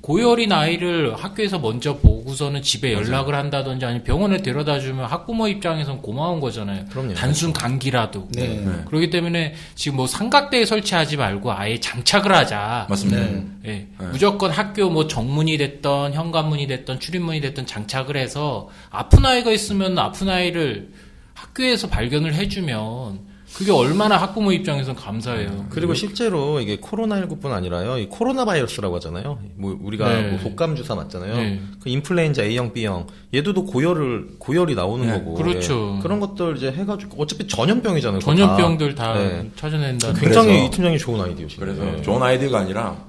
고열인 아이를 학교에서 먼저 보고서는 집에 연락을 한다든지 아니면 병원에 데려다주면 학부모 입장에선 고마운 거잖아요. 그럼요. 단순 감기라도. 네. 그렇기 때문에 지금 뭐 삼각대에 설치하지 말고 아예 장착을 하자. 맞습니다. 네. 예, 무조건 학교 뭐 정문이 됐던 현관문이 됐던 출입문이 됐던 장착을 해서 아픈 아이가 있으면 아픈 아이를 학교에서 발견을 해주면 그게 얼마나 학부모 입장에선 감사해요. 그리고 실제로 이게 코로나19뿐 아니라요. 이 코로나 바이러스라고 하잖아요. 뭐 우리가 네. 뭐 독감 주사 맞잖아요. 네. 그 인플루엔자 A형, B형 얘도도 고열이 나오는 네. 거고. 그렇죠. 예. 그런 것들 이제 해가지고 어차피 전염병이잖아요. 그거 전염병들 다 네. 찾아낸다. 굉장히 그래서- 이 팀장이 좋은 아이디어시네요. 그래서 네. 좋은 아이디어가 아니라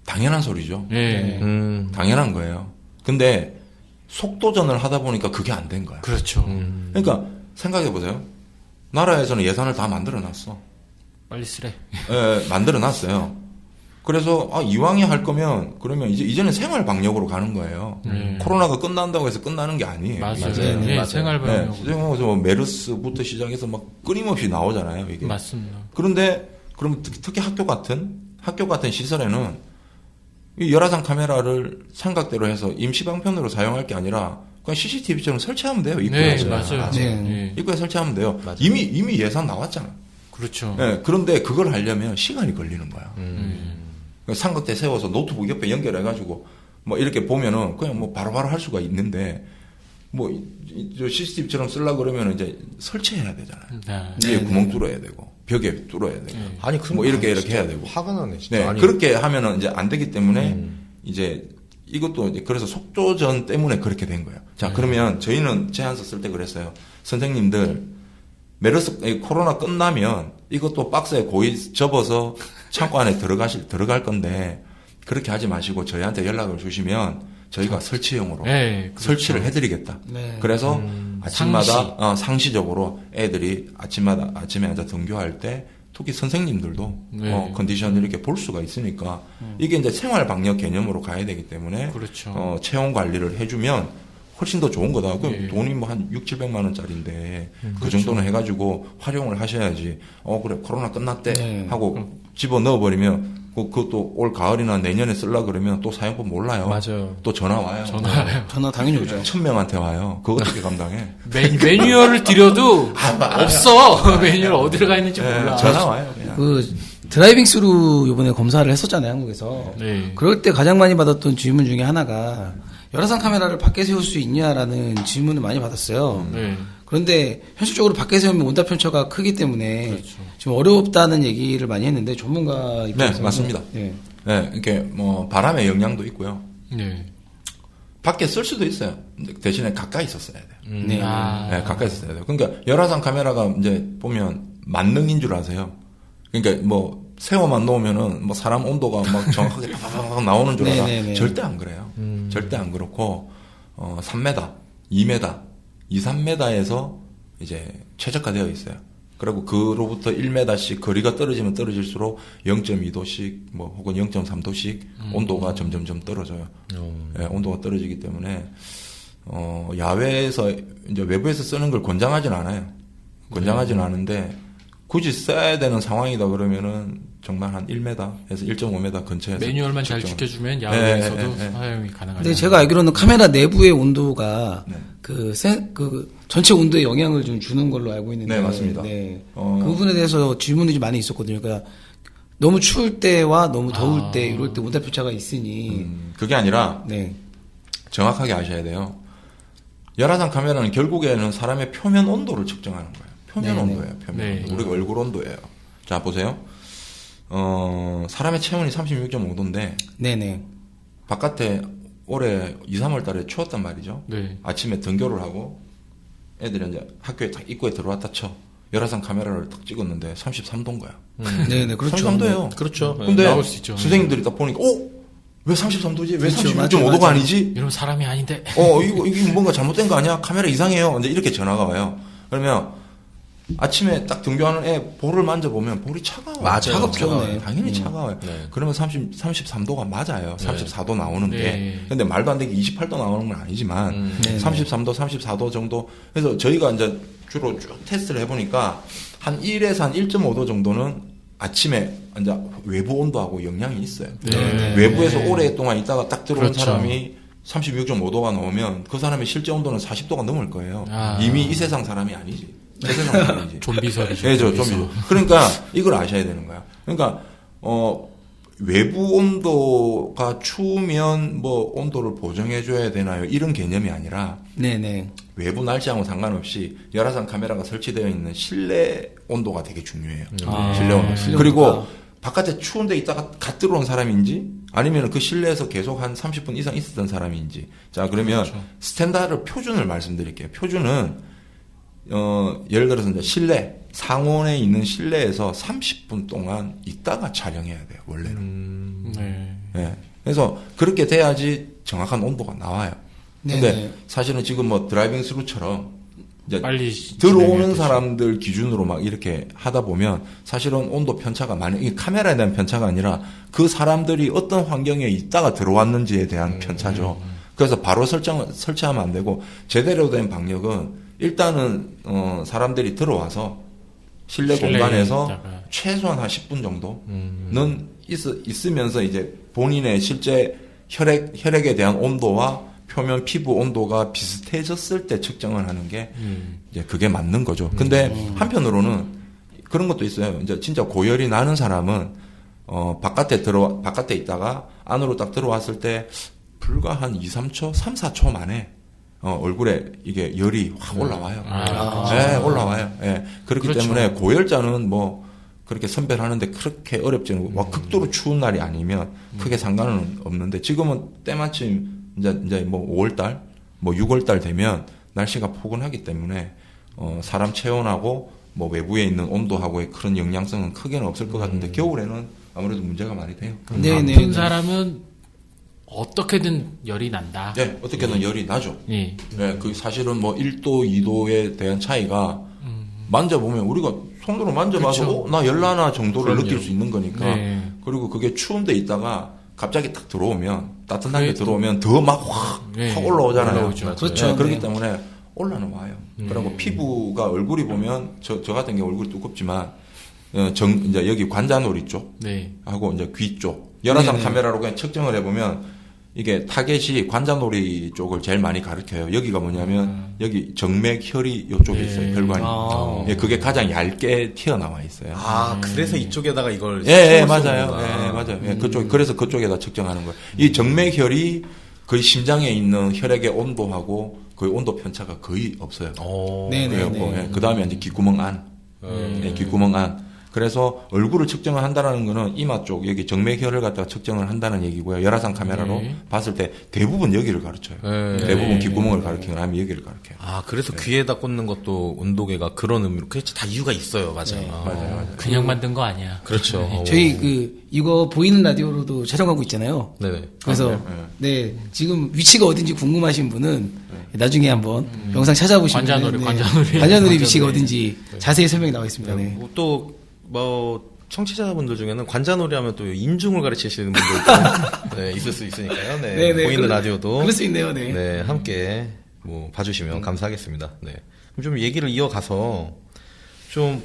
당연한 소리죠. 네. 당연한 거예요. 근데 속도전을 하다 보니까 그게 안 된 거야. 그렇죠. 그러니까 생각해 보세요. 나라에서는 예산을 다 만들어 놨어. 빨리 쓰래. 예, 만들어 놨어요. 그래서 이왕에 할 거면 그러면 이제는 생활 방역으로 가는 거예요. 코로나가 끝난다고 해서 끝나는 게 아니에요. 맞아요. 맞아요. 네, 맞아요. 생활방역. 뭐 메르스부터 시작해서 막 끊임없이 나오잖아요. 이게. 맞습니다. 그런데 그럼 특히 학교 같은 시설에는 이 열화상 카메라를 삼각대로 해서 임시 방편으로 사용할 게 아니라 그냥 CCTV처럼 설치하면 돼요. 입구에. 네, 맞아요. 네. 네. 입구에 설치하면 돼요. 맞아요. 이미 예산 나왔잖아. 그렇죠. 네, 그런데 그걸 하려면 시간이 걸리는 거야. 삼각대 세워서 노트북 옆에 연결해가지고 뭐 이렇게 보면은 그냥 뭐 바로바로 할 수가 있는데 뭐 저 CCTV처럼 쓰려고 그러면 이제 설치해야 되잖아요. 네. 위에 구멍 뚫어야 되고 벽에 뚫어야 되고 아니 그런 뭐 거 이렇게 진짜 해야 되고. 화가 나네 진짜. 네, 아니, 그렇게 하면은 이제 안 되기 때문에 이제 이것도 이제 그래서 속도전 때문에 그렇게 된 거예요. 자, 그러면 저희는 제안서 쓸 때 그랬어요. 선생님들 코로나 끝나면 이것도 박스에 고이 접어서 창고 안에 들어갈 건데 그렇게 하지 마시고 저희한테 연락을 주시면 저희가 설치용으로 네, 그렇죠. 설치를 해드리겠다. 네. 그래서 아침마다 상시적으로 애들이 아침에 앉아 등교할 때 특히 선생님들도 네. 컨디션을 이렇게 볼 수가 있으니까 이게 이제 생활 방역 개념으로 가야 되기 때문에 그렇죠. 체온 관리를 해주면 훨씬 더 좋은 거다. 그 네. 돈이 뭐 한 6,700만 원짜리인데 그 정도는 해가지고 활용을 하셔야지. 그래 코로나 끝났대 네. 하고 집어 넣어버리면 그것도 올 가을이나 내년에 쓰려고 그러면 또 사용법 몰라요. 맞아요. 또 전화 와요. 전화 당연히 오죠. 1000명한테 와요. 그거 어떻게 감당해? 매뉴얼을 드려도 없어. 매뉴얼 어디로 가 있는지 네, 몰라. 전화 와요. 그냥. 그 드라이빙 스루 이번에 검사를 했었잖아요, 한국에서. 네. 그럴 때 가장 많이 받았던 질문 중에 하나가 열화상 카메라를 밖에 세울 수 있냐라는 질문을 많이 받았어요. 네. 그런데 현실적으로 밖에 세우면 온답 편차가 크기 때문에 지금 어렵다는 얘기를 많이 했는데 전문가 입장에서 네, 맞습니다. 네. 네, 이렇게 뭐 바람의 영향도 있고요. 네. 밖에 쓸 수도 있어요. 근데 대신에 가까이 있었어야 돼요. 네. 네, 가까이 있었어야 돼요. 그러니까 열화상 카메라가 이제 보면 만능인 줄 아세요. 그러니까 뭐 세워만 놓으면은 뭐 사람 온도가 막 정확하게 팍팍팍 나오는 줄 알아. 네네네. 절대 안 그래요. 절대 안 그렇고 3m, 2m, 2, 3m에서 이제 최적화되어 있어요. 그리고 그로부터 1m씩 거리가 떨어지면 떨어질수록 0.2도씩 뭐 혹은 0.3도씩 온도가 점점점 떨어져요. 예, 온도가 떨어지기 때문에 야외에서 이제 외부에서 쓰는 걸 권장하진 않아요. 권장하진 않은데 굳이 써야 되는 상황이다 그러면은 정말 한 1m에서 1.5m 근처에서 매뉴얼만 잘 측정을- 지켜주면 야외에서도 네. 사용이 가능하죠. 근데 제가 알기로는 카메라 내부의 온도가 네. 그 전체 온도에 영향을 좀 주는 걸로 알고 있는데. 네, 맞습니다. 네. 어. 그 부분에 대해서 질문이 좀 많이 있었거든요. 그러니까 너무 추울 때와 너무 더울 때 이럴 때 온답 편차가 있으니. 그게 아니라 네. 정확하게 아셔야 돼요. 열화상 카메라는 결국에는 사람의 표면 온도를 측정하는 거예요. 표면 네네. 온도예요. 표면 네. 온도. 우리가 얼굴 온도예요. 자 보세요. 사람의 체온이 36.5도인데 네네. 바깥에 올해 2, 3월 달에 추웠단 말이죠. 네. 아침에 등교를 하고 애들이 이제 학교에 딱 입구에 들어왔다 쳐. 열화상 카메라를 딱 찍었는데 33도인 거야. 네네. 그렇죠. 33도예요. 그렇죠. 근데 나올 수 있죠. 선생님들이 딱 보니까 왜 33도지? 왜 그렇죠. 36.5도가 맞아요. 아니지? 이러면 사람이 아닌데. 이거 뭔가 잘못된 거 아니야? 카메라 이상해요. 이제 이렇게 전화가 와요. 그러면 아침에 딱 등교하는 애 볼을 만져보면 볼이 차가워요. 맞아요. 차갑죠. 차가워요. 네. 당연히 차가워요. 네. 그러면 33도가 맞아요. 34도 나오는데. 네. 근데 말도 안 되게 28도 나오는 건 아니지만 네. 33도, 34도 정도. 그래서 저희가 이제 주로 쭉 테스트를 해보니까 한 1에서 한 1.5도 정도는 아침에 이제 외부 온도하고 영향이 있어요. 네. 외부에서 오랫동안 있다가 딱 들어온 그렇죠. 사람이 36.5도가 나오면 그 사람의 실제 온도는 40도가 넘을 거예요. 아. 이미 이 세상 사람이 아니지. 새 세상 사람이지. 좀비설이죠. 예, 좀 좀비설. 그러니까 이걸 아셔야 되는 거야. 그러니까 외부 온도가 추우면 뭐 온도를 보정해 줘야 되나요? 이런 개념이 아니라 네네. 외부 날씨하고 상관없이 열화상 카메라가 설치되어 있는 실내 온도가 되게 중요해요. 실내 온도. 실내 그리고 온도가. 바깥에 추운데 있다가 갓 들어온 사람인지 아니면 그 실내에서 계속 한 30분 이상 있었던 사람인지. 자, 그러면 스탠다드 표준을 말씀드릴게요. 표준은 예를 들어서 이제 실내 상온에 있는 실내에서 30분 동안 있다가 촬영해야 돼요. 원래는. 네. 예. 그래서 그렇게 돼야지 정확한 온도가 나와요. 근데 네네. 사실은 지금 뭐 드라이빙 스루처럼 이제 빨리 들어오는 진행해야 되죠. 사람들 기준으로 막 이렇게 하다 보면 사실은 온도 편차가 많이, 이게 카메라에 대한 편차가 아니라 그 사람들이 어떤 환경에 있다가 들어왔는지에 대한 편차죠. 그래서 바로 설치하면 안 되고 제대로 된 방역은 일단은 사람들이 들어와서 실내 실내에 공간에서 있다가. 최소한 한 10분 정도는 있으면서 이제 본인의 실제 혈액에 대한 온도와 표면 피부 온도가 비슷해졌을 때 측정을 하는 게 이제 그게 맞는 거죠. 근데 한편으로는 그런 것도 있어요. 이제 진짜 고열이 나는 사람은 바깥에 있다가 안으로 딱 들어왔을 때 불과 한 2, 3초, 3, 4초 만에 얼굴에 이게 열이 확 올라와요. 네, 올라와요. 예. 그렇기 그렇죠. 때문에 고열자는 뭐 그렇게 선별하는데 그렇게 어렵지는 와 극도로 추운 날이 아니면 크게 상관은 없는데 지금은 때마침 이제 뭐 5월달, 뭐 6월달 되면 날씨가 포근하기 때문에 사람 체온하고 뭐 외부에 있는 온도하고의 그런 영향성은 크게는 없을 것 같은데 겨울에는 아무래도 문제가 많이 돼요. 네네. 아픈 사람은 어떻게든 열이 난다. 네, 어떻게든 열이 나죠. 예. 네, 그 사실은 뭐 1도, 2도에 대한 차이가 만져보면 우리가 손으로 만져봐서 그렇죠. 나 열나나 정도를 그럼요. 느낄 수 있는 거니까. 네. 그리고 그게 추운데 있다가 갑자기 딱 들어오면 따뜻하게 그래, 들어오면 더 막 확 네. 올라오잖아요. 올라오죠. 그렇죠. 네, 그렇기 네. 때문에 올라는 와요. 그리고 피부가 얼굴이 보면 저 같은 경우 얼굴이 두껍지만 이제 여기 관자놀이 쪽 네. 하고 이제 귀 쪽 열화상 네네. 카메라로 그냥 측정을 해보면 이게 타겟이 관자놀이 쪽을 제일 많이 가리켜요. 여기가 뭐냐면 여기 정맥 혈이 이쪽에 네. 있어요. 혈관이. 아. 예, 그게 가장 얇게 튀어나와 있어요. 아, 그래서 이쪽에다가 이걸 예, 쏘는 맞아요. 거구나. 예, 맞아요. 예, 그래서 그쪽에다 측정하는 거예요. 이 정맥혈이 거의 심장에 있는 혈액의 온도하고 거의 온도 편차가 거의 없어요. 네네. 그래갖고, 그 다음에 이제 귓구멍 안. 예, 귓구멍 안. 그래서 얼굴을 측정을 한다는 거는 이마 쪽, 여기 정맥혈을 갖다가 측정을 한다는 얘기고요. 열화상 카메라로 네. 봤을 때 대부분 여기를 가르쳐요. 네. 대부분 네. 귓구멍을 가르치거나 아니면 여기를 가르쳐요. 아, 그래서 귀에다 꽂는 것도 온도계가 그런 의미로. 그렇지, 다 이유가 있어요. 맞아요. 네. 맞아요. 그냥 만든 거 아니야. 그렇죠. 저희 이거 보이는 라디오로도 촬영하고 있잖아요. 네네. 그래서 네 지금 위치가 어딘지 궁금하신 분은 나중에 한번 영상 찾아보시면 관자놀이 위치가 어딘지 자세히 설명이 나와 있습니다. 네. 뭐 청취자분들 중에는 관자놀이 하면 또 인중을 가르치시는 분들도 네, 있을 수 있으니까요. 네. 네네, 보이는 라디오도 그럴 수 있네요. 네. 네, 함께 뭐 봐주시면 감사하겠습니다. 네. 그럼 좀 얘기를 이어가서 좀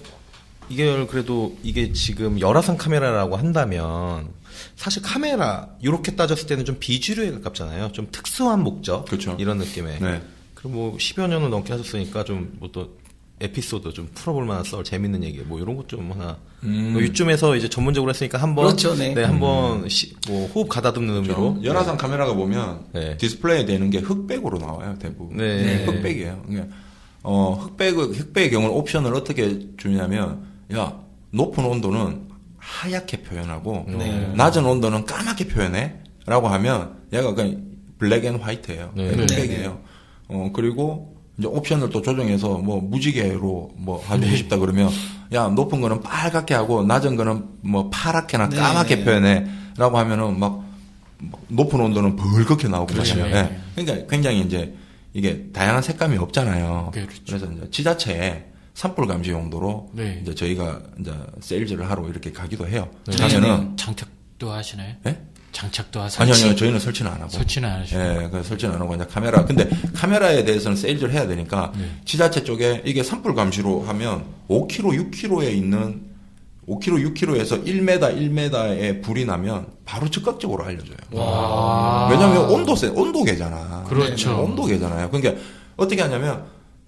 이게 그래도 이게 지금 열화상 카메라라고 한다면 사실 카메라 이렇게 따졌을 때는 좀 비주류에 가깝잖아요. 좀 특수한 목적 그렇죠. 이런 느낌의. 네. 그리고 뭐 10여 년을 넘게 하셨으니까 좀 뭐 또 에피소드 좀 풀어볼 만한 썰 재밌는 얘기 뭐 이런 것 좀 하나 뭐 이쯤에서 이제 전문적으로 했으니까 한번 그렇죠, 네. 한번 뭐 호흡 가다듬는 의미로 열화상 카메라가 보면 네. 디스플레이 되는 게 흑백으로 나와요. 대부분. 네. 흑백이에요. 그러니까 흑백의 경우는 옵션을 어떻게 주냐면 야 높은 온도는 하얗게 표현하고 네. 낮은 온도는 까맣게 표현해라고 하면 얘가 그냥 블랙 앤 화이트예요. 네. 흑백이에요. 그리고 이제 옵션을 또 조정해서 뭐 무지개로 뭐 하고 싶다 그러면 야 높은 거는 빨갛게 하고 낮은 거는 뭐 파랗게나 네. 까맣게 표현해라고 하면은 막 높은 온도는 벌겋게 나오고 그렇죠. 그래요. 예. 그러니까 굉장히 이제 이게 다양한 색감이 없잖아요. 그렇죠. 그래서 이제 지자체에 산불 감시 용도로 네. 이제 저희가 이제 세일즈를 하러 이렇게 가기도 해요. 네. 가면은 장착도 하시나요? 예? 장착도 하세요? 아니요, 저희는 설치는 안 하고. 설치는 안 하시고. 예, 그 설치는 안 하고 그냥 카메라. 근데 카메라에 대해서는 세일즈를 해야 되니까 지자체 쪽에 이게 산불 감시로 하면 5km, 6km에 있는 5km, 6km에서 1m, 1m에 불이 나면 바로 즉각적으로 알려줘요. 왜냐면 온도계잖아. 그렇죠. 온도계잖아요. 그러니까 어떻게 하냐면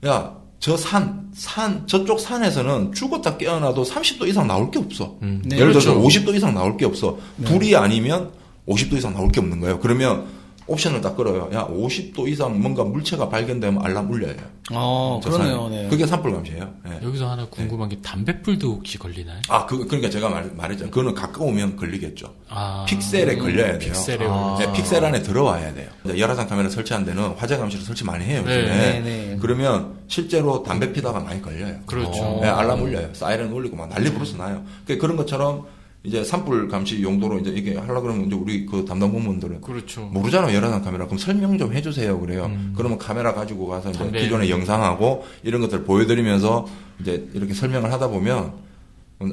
야, 저쪽 산에서는 죽었다 깨어나도 30도 이상 나올 게 없어. 네, 예를 들어서 그렇죠. 50도 이상 나올 게 없어. 불이 아니면 50도 이상 나올 게 없는 거예요. 그러면 옵션을 딱 걸어요. 야, 50도 이상 뭔가 물체가 발견되면 알람 울려요. 저 그러네요. 산에. 네. 그게 산불 감시예요. 예. 여기서 하나 궁금한 게 담배불도 혹시 걸리나요? 그러니까 제가 말했잖아요. 그거는 가까우면 걸리겠죠. 아, 픽셀에 걸려야 돼요. 픽셀에 네, 픽셀 안에 들어와야 돼요. 이제 열화상 카메라 설치한 데는 화재 감시를 설치 많이 해요. 네. 요즘에. 네, 네. 그러면 실제로 담배 피다가 많이 걸려요. 그렇죠. 네, 알람 울려요. 사이렌 울리고 막 난리 부르스 나요. 그런 것처럼 이제 산불 감시 용도로 이제 이게 하려고 그러면 이제 우리 그 담당 부문들은 그렇죠. 모르잖아요. 열화상 카메라. 그럼 설명 좀 해주세요. 그래요. 그러면 카메라 가지고 가서 이제 담배. 기존의 영상하고 이런 것들 보여드리면서 이제 이렇게 설명을 하다 보면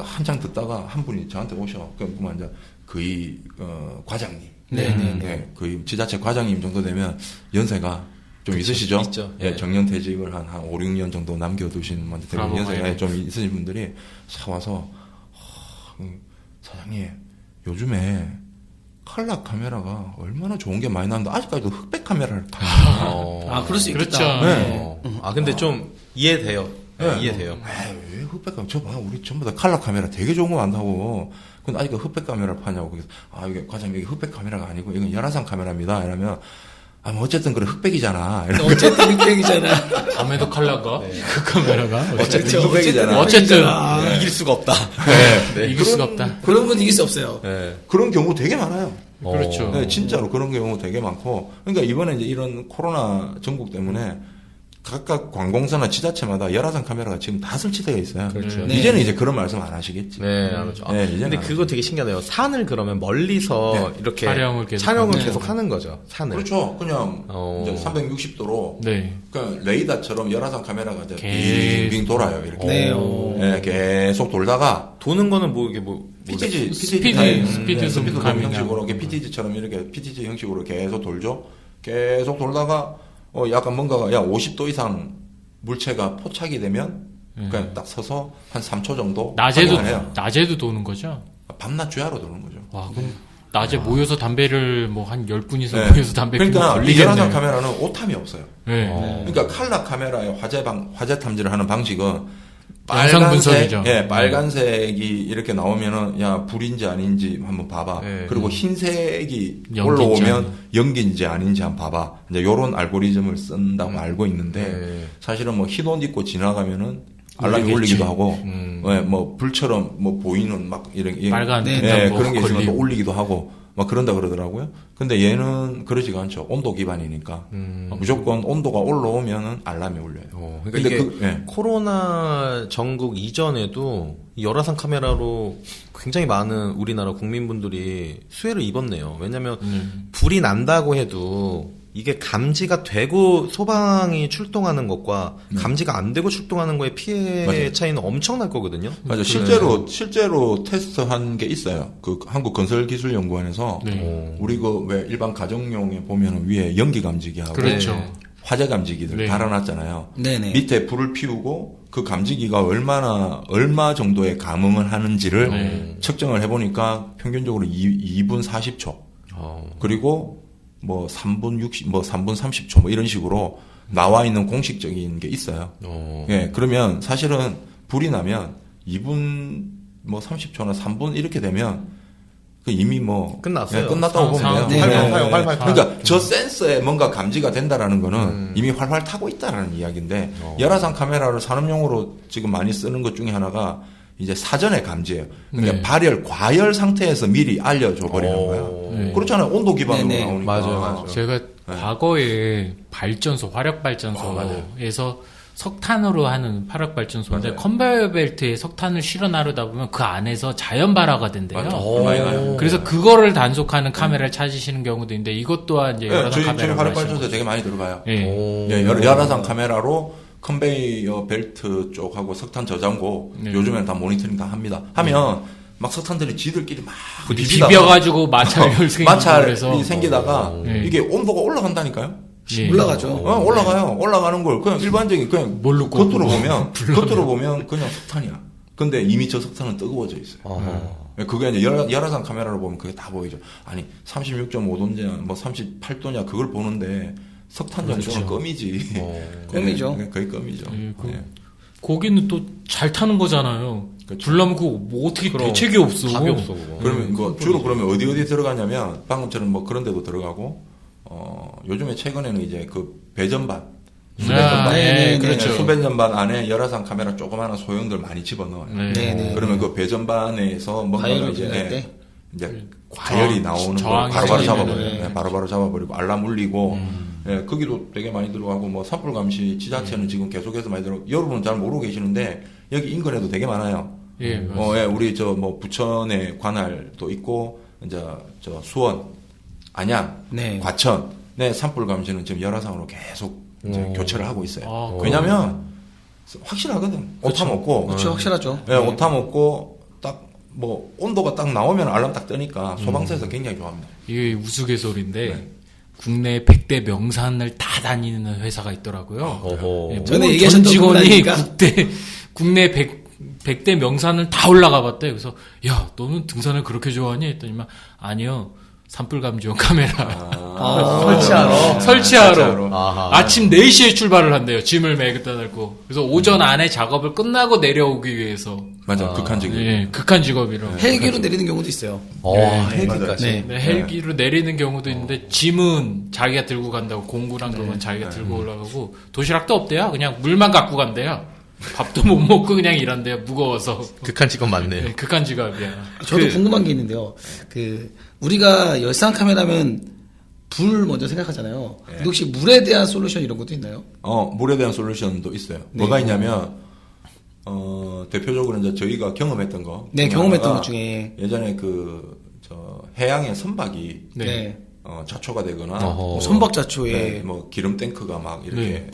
한창 듣다가 한 분이 저한테 오셔. 그러면 이제 거의 과장님. 네. 거의 지자체 과장님 정도 되면 연세가 좀 있으시죠? 있죠. 예, 예. 정년퇴직을 한 5, 6년 정도 남겨두신 분들 브라보 연세가 마이너. 좀 있으신 분들이 사와서 사장님 요즘에 칼라 카메라가 얼마나 좋은 게 많이 나는데 아직까지도 흑백 카메라를 타요. 그럴 수 있겠다. 그렇죠. 네. 근데 좀 이해돼요. 네, 네. 이해돼요. 왜 흑백 카메라? 저 봐, 우리 전부 다 칼라 카메라 되게 좋은 거 많다고. 근데 아직 흑백 카메라를 파냐고. 그래서 이게 과장님 이게 흑백 카메라가 아니고 이건 열화상 카메라입니다. 이러면 뭐 어쨌든 그래 흑백이잖아. 어쨌든 흑백이잖아. 밤에도 칼라가 그 카메라가 어쨌든 흑백이잖아. 어쨌든 이길 수가 없다. 네, 이길 수가 없다. 그런 건 이길 수 없어요. 네. 그런 경우 되게 많아요. 그렇죠. 네, 진짜로 그런 경우 되게 많고. 그러니까 이번에 이제 이런 코로나 전국 때문에 각각 관공서나 지자체마다 열화상 카메라가 지금 다 설치되어 있어요. 그렇죠. 네. 이제는 이제 그런 말씀 안 하시겠지. 네, 알았죠. 네, 이제는 근데 알았죠. 그거 되게 신기하네요. 산을 그러면 멀리서 네. 이렇게 촬영을 계속 계속 하는 거죠. 산을. 그렇죠. 그냥 어. 이제 360도로 네. 그러니까 레이더처럼 열화상 카메라가 이제 계속. 빙빙 돌아요. 이렇게. 네. 네, 계속 돌다가 도는 거는 뭐 이게 뭐 PTG, 스피드 스피드 줌 줌 카메라. 형식으로 이렇게 PTG처럼 이렇게 PTG 형식으로 계속 돌죠. 계속 돌다가 약간 뭔가가 50도 이상 물체가 포착이 되면 그냥 딱 서서 한 3초 정도 낮에도 확인을 해요. 낮에도 도는 거죠? 밤낮 주야로 도는 거죠. 와, 그럼 낮에 모여서 담배를 뭐 한 10분 이상 네. 모여서 담배 피면 그러니까 이 걸리겠네요. 열화상 카메라는 오탐이 없어요. 네. 그러니까 칼라 카메라의 화재 탐지를 하는 방식은 영상 분석이죠. 예, 빨간색이 이렇게 나오면은 야 불인지 아닌지 한번 봐봐. 네. 그리고 흰색이 연기인지 올라오면 연기인지 아닌지 한번 봐봐. 이제 요런 알고리즘을 쓴다고 알고 있는데 네. 사실은 뭐 흰 옷 입고 지나가면은 알람이 울리겠지. 울리기도 하고, 예, 뭐 불처럼 뭐 보이는 막 이런 빨간 네, 예, 뭐 그런 게 있으면 또 걸리고. 울리기도 하고 막 그런다 그러더라고요. 근데 얘는 그러지가 않죠. 온도 기반이니까 무조건 온도가 올라오면은 알람이 울려요. 그러니까 근데 이게 예. 코로나 전국 이전에도 이 열화상 카메라로 굉장히 많은 우리나라 국민분들이 수혜를 입었네요. 왜냐하면 불이 난다고 해도 이게 감지가 되고 소방이 출동하는 것과 감지가 안 되고 출동하는 거의 피해 맞아요. 차이는 엄청날 거거든요. 맞아. 실제로 테스트한 게 있어요. 그 한국건설기술연구원에서 네. 우리 그 왜 일반 가정용에 보면은 위에 연기 감지기하고 그렇죠. 화재 감지기들 네. 달아놨잖아요. 네네. 밑에 불을 피우고 그 감지기가 얼마 정도의 감응을 하는지를 네. 측정을 해보니까 평균적으로 2분 40초. 그리고 뭐 3분 60, 뭐 3분 30초 뭐 이런 식으로 나와 있는 공식적인 게 있어요. 예, 그러면 사실은 불이 나면 2분 뭐 30초나 3분 이렇게 되면 그 이미 뭐 끝났어요. 예, 끝났다고 보면 돼요. 네, 활활 활활 타. 그러니까 저 센서에 뭔가 감지가 된다라는 거는 이미 활활 타고 있다라는 이야기인데 열화상 카메라를 산업용으로 지금 많이 쓰는 것 중에 하나가 이제 사전에 감지해요. 그러니까 네. 발열, 과열 상태에서 미리 알려줘 버리는 거예요. 네. 그렇잖아요. 온도 기반으로 네네. 나오니까. 맞아요. 제가 과거에 발전소, 화력발전소에서 석탄으로 하는 화력발전소인데 맞아요. 컨베이어 벨트에 석탄을 실어 나르다 보면 그 안에서 자연 발화가 된대요. 맞아요. 많이 나요. 그래서 그거를 단속하는 카메라를 찾으시는 경우도 있는데 이것 또한 이제 네, 열화상 저희 카메라로 화력발전소 되게 많이 들어가요. 예. 예, 열화상 카메라로 컨베이어 벨트 쪽하고 석탄 저장고 네. 요즘에는 다 모니터링 다 합니다. 하면 막 석탄들이 지들끼리 막 비벼가지고 마찰 생기고 마찰이 그래서 생기다가 네. 이게 온도가 올라간다니까요. 예. 올라가죠. 올라가요. 올라가는 걸 그냥 일반적인 그냥 뭘로 겉으로 꽂고 보면 그냥 석탄이야. 근데 이미 저 석탄은 뜨거워져 있어요. 그게 이제 열화상 카메라로 보면 그게 다 보이죠. 아니 36.5도냐 뭐 38도냐 그걸 보는데 석탄 정도는 껌이지. 껌이죠. 네, 거의 껌이죠. 예, 네. 거기는 또 잘 타는 거잖아요. 그렇죠. 불나면 그거 뭐 어떻게 그럼 대책이 없어. 답이 없어 그거. 그러면 이거 주로 그러면 어디 들어가냐면 방금처럼 뭐 그런 데도 들어가고 요즘에 최근에는 이제 그 배전반 수배전반 네, 그렇죠. 수배전반 안에 열화상 카메라 조그마한 소형들 많이 집어넣어요. 네. 네네. 그러면 그 배전반에서 뭔가 과열을 이제 조절할 때? 이제 과열이 나오는 걸 저항이 바로바로 생기면은, 잡아버려요. 네, 바로바로 잡아버리고 알람 울리고 예, 거기도 되게 많이 들어가고 뭐 산불 감시 지자체는 지금 계속해서 많이 들어. 여러분은 잘 모르고 계시는데 여기 인근에도 되게 많아요. 예, 맞습니다. 예, 우리 저 뭐 부천에 관할도 있고 이제 저 수원, 안양, 네. 과천, 네 산불 감시는 지금 열화상으로 계속 이제 교체를 하고 있어요. 아, 왜냐면 확실하거든. 오타 먹고, 그렇죠. 확실하죠. 예, 오타 먹고 딱 뭐 온도가 딱 나오면 알람 딱 뜨니까 소방서에서 굉장히 좋아합니다. 이게 우스갯소리인데 네. 국내 100대 명산을 다 다니는 회사가 있더라고요. 어허. 예, 전에 모든 얘기하셨던 전 직원이 분이니까. 국내 100대 명산을 다 올라가 봤대. 그래서 야 너는 등산을 그렇게 좋아하니? 했더니만 아니요. 산불 감지용 카메라 설치하러. 설치하러 아하. 아침 4시에 출발을 한대요. 짐을 매겠다 달고. 그래서 오전 안에 작업을 끝나고 내려오기 위해서 맞아, 극한적인. 예, 극한 직업이라고. 헬기로 내리는 경우도 있어요. 헬기까지. 네. 네, 헬기로 내리는 경우도 있는데 짐은 자기가 들고 간다고 공구랑 그건 자기가 들고 올라가고 도시락도 없대요. 그냥 물만 갖고 간대요. 밥도 못 먹고 그냥 일한대요. 무거워서. 극한 직업 맞네요. 네, 극한 직업이야. 저도 궁금한 게 있는데요. 우리가 열상 카메라면 불 먼저 생각하잖아요. 근데 혹시 물에 대한 솔루션 이런 것도 있나요? 물에 대한 솔루션도 있어요. 네. 뭐가 있냐면, 대표적으로 이제 저희가 경험했던 거. 네, 중에 경험했던 하나가 것 중에. 예전에 해양의 선박이, 네. 자초가 되거나, 어허. 선박자초에. 네, 뭐 기름 탱크가 막 이렇게 네.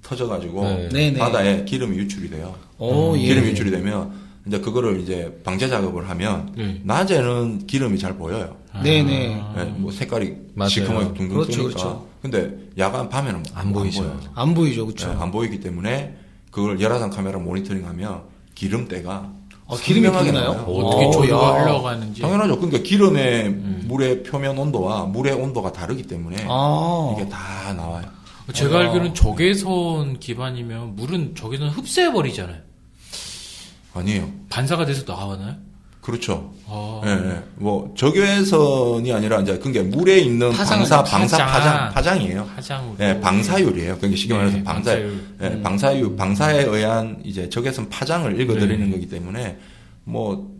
터져가지고, 네. 네네. 바다에 기름이 유출이 돼요. 오, 예. 기름이 유출이 되면, 이제 그거를 이제 방제 작업을 하면, 네. 낮에는 기름이 잘 보여요. 네네. 네, 뭐 색깔이 맞아요. 시커멓게 둥둥 그렇죠, 뜨니까. 그렇죠. 근데 야간 밤에는 안 보이죠. 보여요. 안 보이죠, 그렇죠. 안 보이기 때문에 그걸 열화상 카메라 모니터링하면 기름때가 기름이 선명하게 보이나요? 나와요. 어떻게 오, 조류가 야. 흘러가는지. 당연하죠. 그러니까 기름의 물의 표면 온도와 물의 온도가 다르기 때문에 이게 다 나와요. 제가 알기로는 적외선 기반이면 물은 적외선 흡수해버리잖아요. 아니에요. 반사가 돼서 나와나요? 그렇죠. 아. 예, 예. 뭐 적외선이 아니라 이제 그게 물에 있는 파장은 파장이에요. 파장으로. 예, 방사율이에요. 그러니까 쉽게 말해서 네, 방사율. 방사에 의한 이제 적외선 파장을 읽어드리는 거기 때문에 뭐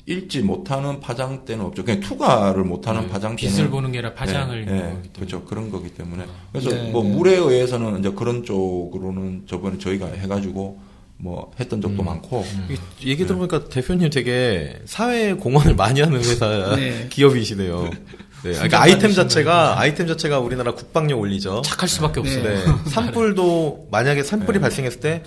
읽지 못하는 파장 때는 없죠. 그냥 투과를 못하는 파장 때는 빛을 보는 게 아니라 파장을 읽는 거기 때문에. 그렇죠. 그런 거기 때문에. 그래서 네, 뭐 네. 물에 의해서는 이제 그런 쪽으로는 저번에 저희가 해가지고 뭐 했던 적도 많고. 얘기 들어보니까 대표님 되게 사회 공헌을 많이 하는 회사 네. 기업이시네요. 네, 그러니까 아이템 자체가 우리나라 국방력 올리죠. 착할 수밖에 없어요. 네. 산불도 만약에 산불이 발생했을 때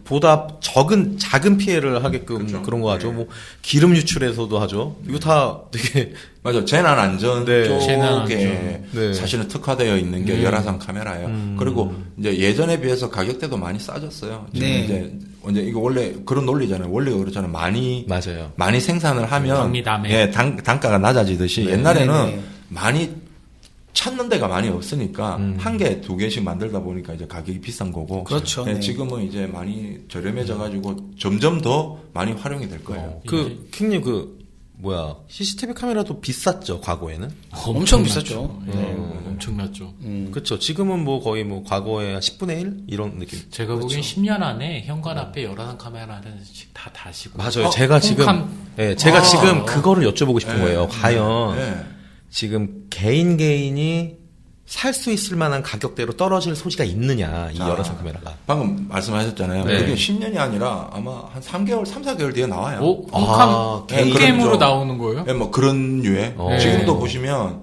보다 작은 피해를 하게끔 그렇죠. 그런 거 하죠. 뭐 기름 유출에서도 하죠. 이거 다 되게 맞아. 재난 안전 네. 쪽에 재난 안전. 네. 사실은 특화되어 있는 게 열화상 카메라예요. 그리고 이제 예전에 비해서 가격대도 많이 싸졌어요. 지금 네. 이제 이거 원래 그런 논리잖아요. 원래가 그렇잖아요. 맞아요. 많이 생산을 하면 박리담에. 예, 단가가 낮아지듯이 옛날에는 네, 네. 많이 찾는 데가 많이 없으니까 한 개, 두 개씩 만들다 보니까 이제 가격이 비싼 거고. 그렇죠. 예, 네. 지금은 이제 많이 저렴해져 가지고 점점 더 많이 활용이 될 거예요. 킹님 CCTV 카메라도 비쌌죠, 과거에는? 엄청 비쌌죠. 엄청났죠. 그렇죠. 지금은 뭐 거의 뭐 과거에 한 10분의 1? 이런 느낌. 제가 보기엔 10년 안에 현관 앞에 열화상 카메라 하나씩 다 다시고. 맞아요. 제가 지금 그거를 여쭤보고 싶은 거예요. 과연 네. 지금 개인이 살 수 있을 만한 가격대로 떨어질 소지가 있느냐, 이 열화상 카메라가. 방금 말씀하셨잖아요. 네. 그게 10년이 아니라 아마 한 3개월, 3, 4개월 뒤에 나와요. 홈캠 그렇죠. 캠으로 나오는 거예요? 네, 뭐 그런 유의. 네. 지금도 보시면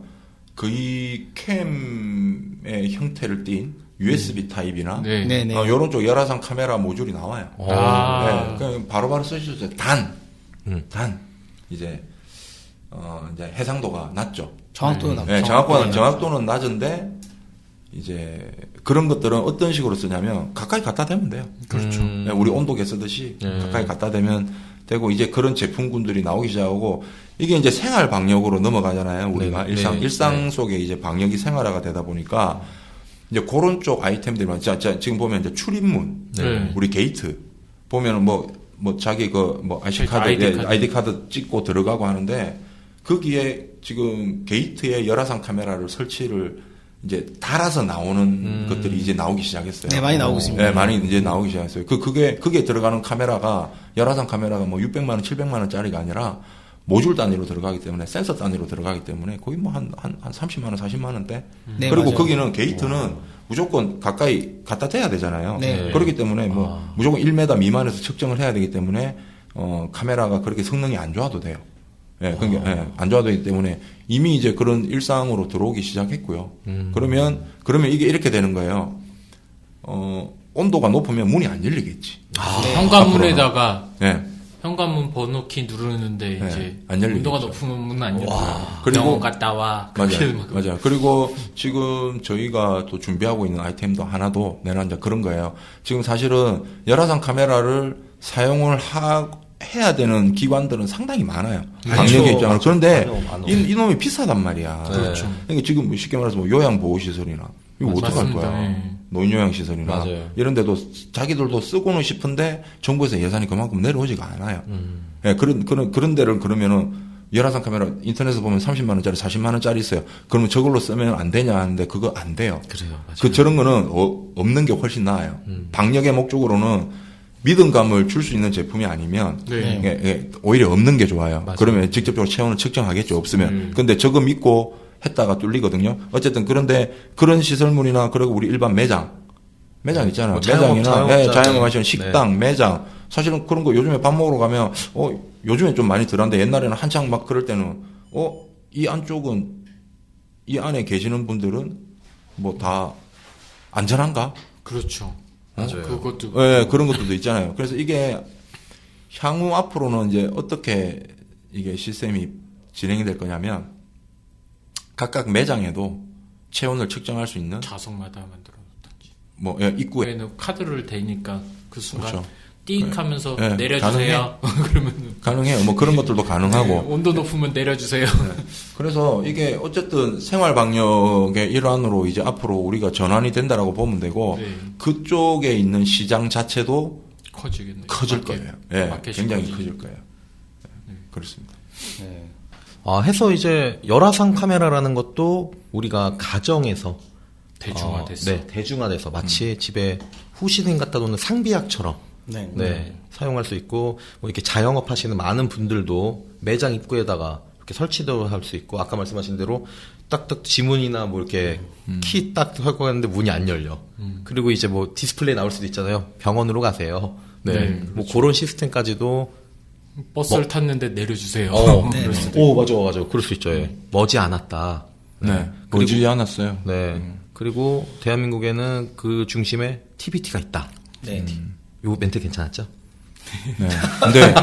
거의 캠의 형태를 띈 USB 타입이나 네. 네네. 이런 쪽 열화상 카메라 모듈이 나와요. 네, 그냥 바로바로 쓰시죠. 단 이제 이제 해상도가 낮죠. 정확도는 네, 정확도는 낮은데 이제 그런 것들은 어떤 식으로 쓰냐면 가까이 갖다 대면 돼요. 그렇죠. 네, 우리 온도계 쓰듯이 가까이 갖다 대면 되고 이제 그런 제품군들이 나오기 시작하고 이게 이제 생활 방역으로 넘어가잖아요. 우리가 네, 일상 속에 이제 방역이 생활화가 되다 보니까 이제 그런 쪽 아이템들만 자 지금 보면 이제 출입문, 네. 우리 게이트 보면은 뭐 자기 아이디 카드 찍고 들어가고 하는데 거기에 지금 게이트에 열화상 카메라를 설치를 이제 달아서 나오는 것들이 이제 나오기 시작했어요. 네, 많이 나오고 있습니다. 네, 많이 이제 나오기 시작했어요. 그게 들어가는 카메라가 열화상 카메라가 뭐 600만 원, 700만 원짜리가 아니라 모듈 단위로 들어가기 때문에 센서 단위로 들어가기 때문에 거의 뭐 한 30만 원, 40만 원대. 네, 그리고 맞아요. 거기는 게이트는 무조건 가까이 갖다 대야 되잖아요. 네. 그렇기 때문에 뭐 무조건 1m 미만에서 측정을 해야 되기 때문에 카메라가 그렇게 성능이 안 좋아도 돼요. 예, 그러니까 안 좋아도 되기 때문에 이미 이제 그런 일상으로 들어오기 시작했고요. 그러면 이게 이렇게 되는 거예요. 온도가 높으면 문이 안 열리겠지. 현관문에다가 예. 현관문 번호키 누르는데 네, 이제 안 열리겠죠. 온도가 높으면 문은 안 열려요. 그리고- 병원 갔다 와. 맞아요. 그리고 지금 저희가 또 준비하고 있는 아이템도 하나도 내놨는데 그런 거예요. 지금 사실은 열화상 카메라를 사용을 해야 되는 기관들은 상당히 많아요. 방역의 입장으로. 그런데 많아요. 이놈이 비싸단 말이야. 그렇죠. 그러니까 지금 쉽게 말해서 뭐 요양보호시설이나 이거 어떡할 맞습니다. 거야. 네. 노인요양시설이나 맞아요. 이런 데도 자기들도 쓰고는 싶은데 정부에서 예산이 그만큼 내려오지가 않아요. 예, 그런 데를 그러면은 열화상 카메라 인터넷에서 보면 30만 원짜리, 40만 원짜리 있어요. 그러면 저걸로 쓰면 안 되냐 하는데 그거 안 돼요. 그래요. 맞아요. 저런 거는 없는 게 훨씬 나아요. 방역의 목적으로는 믿음감을 줄 수 있는 제품이 아니면 네. 오히려 없는 게 좋아요. 맞아요. 그러면 직접적으로 체온을 측정하겠죠. 없으면. 근데 저거 믿고 했다가 뚫리거든요. 어쨌든 그런데 그런 시설물이나 그리고 우리 일반 매장 있잖아요. 뭐 자영업, 매장이나 자영업자. 자영업 하시는 식당, 매장. 사실은 그런 거 요즘에 밥 먹으러 가면 요즘에 좀 많이 덜한데 옛날에는 한창 막 그럴 때는 이 안쪽은 이 안에 계시는 분들은 뭐 다 안전한가? 그렇죠. 맞아요. 그것도 예, 그런 것들도 있잖아요. 그래서 이게 향후 앞으로는 이제 어떻게 이게 시스템이 진행이 될 거냐면 각각 매장에도 체온을 측정할 수 있는 자석마다 만들어 놓던지. 뭐 입구에 에는 카드를 대니까 그 순간 그렇죠. 띡 하면서 네, 내려주세요. 그러면 가능해요. 뭐 그런 것들도 가능하고. 네, 온도 높으면 내려주세요. 그래서 이게 어쨌든 생활 방역의 일환으로 이제 앞으로 우리가 전환이 된다라고 보면 되고 네. 그쪽에 있는 시장 자체도 커지겠네요. 커질 마켓, 거예요. 예, 마켓이 굉장히 커지죠. 커질 거예요. 그렇습니다. 네. 해서 이제 열화상 카메라라는 것도 우리가 가정에서 대중화됐어. 네, 대중화돼서 마치 집에 후시딘 갖다 놓는 상비약처럼 네. 네, 사용할 수 있고 뭐 이렇게 자영업 하시는 많은 분들도 매장 입구에다가 이렇게 설치도 할 수 있고 아까 말씀하신 대로 딱딱 지문이나 뭐 이렇게 키 딱 하고 하는데 문이 안 열려. 그리고 이제 뭐 디스플레이 나올 수도 있잖아요. 병원으로 가세요. 네, 뭐 그런 시스템까지도 버스를 탔는데 내려주세요. 네, 네. 오 맞아 그럴 수 있죠. 예. 머지 않았다. 네. 머지 않았어요. 네. 그리고 대한민국에는 그 중심에 TBT가 있다. 네. 요 멘트 괜찮았죠? 네. 근데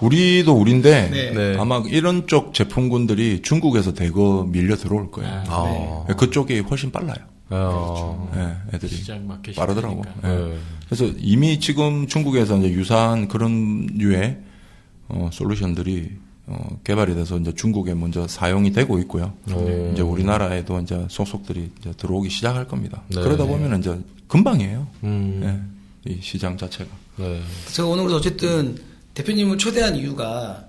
우리도 우린데 네. 네. 아마 이런 쪽 제품군들이 중국에서 대거 밀려 들어올 거예요. 네. 그쪽이 훨씬 빨라요. 어. 네, 애들이 시장 마켓이 빠르더라고. 크니까. 네. 그래서 이미 지금 중국에서 이제 유사한 그런 류의 솔루션들이 개발이 돼서 이제 중국에 먼저 사용이 되고 있고요. 이제 우리나라에도 이제 속속들이 이제 들어오기 시작할 겁니다. 네. 그러다 보면 이제 금방이에요. 음. 네, 이 시장 자체가. 네. 제가 오늘 그래서 어쨌든 대표님을 초대한 이유가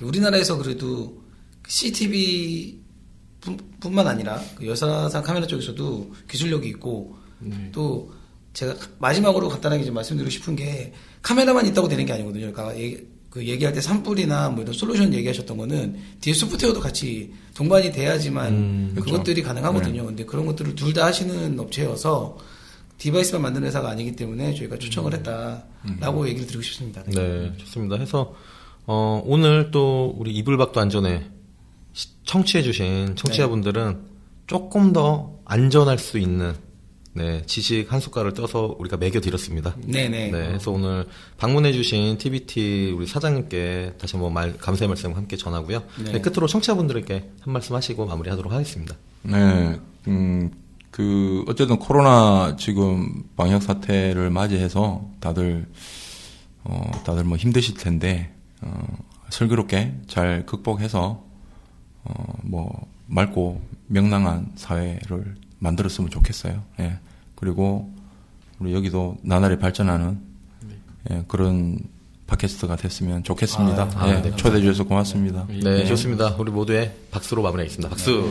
우리나라에서 그래도 CCTV 뿐만 아니라 그 열화상 카메라 쪽에서도 기술력이 있고 또 제가 마지막으로 간단하게 좀 말씀드리고 싶은 게 카메라만 있다고 되는 게 아니거든요. 그러니까 얘기할 때 산불이나 뭐 이런 솔루션 얘기하셨던 거는 뒤에 소프트웨어도 같이 동반이 돼야지만 그렇죠. 그것들이 가능하거든요. 근데 그런 것들을 둘 다 하시는 업체여서 디바이스만 만드는 회사가 아니기 때문에 저희가 초청을 했다라고 얘기를 드리고 싶습니다. 네, 좋습니다. 해서 오늘 또 우리 이불박도 안전에 청취해주신 청취자분들은 조금 더 안전할 수 있는 네, 지식 한 숟갈을 떠서 우리가 먹여드렸습니다. 네네. 네, 그래서 오늘 방문해주신 TBT 우리 사장님께 다시 한번 감사의 말씀 함께 전하고요. 네. 네, 끝으로 청취자분들에게 한 말씀 하시고 마무리하도록 하겠습니다. 네, 어쨌든 코로나 지금 방역 사태를 맞이해서 다들 뭐 힘드실 텐데, 슬기롭게 잘 극복해서, 뭐, 맑고 명랑한 사회를 만들었으면 좋겠어요. 예. 그리고 우리 여기도 나날이 발전하는 예, 그런 팟캐스트가 됐으면 좋겠습니다. 네, 초대해 주셔서 고맙습니다. 네, 좋습니다. 우리 모두의 박수로 마무리하겠습니다. 박수.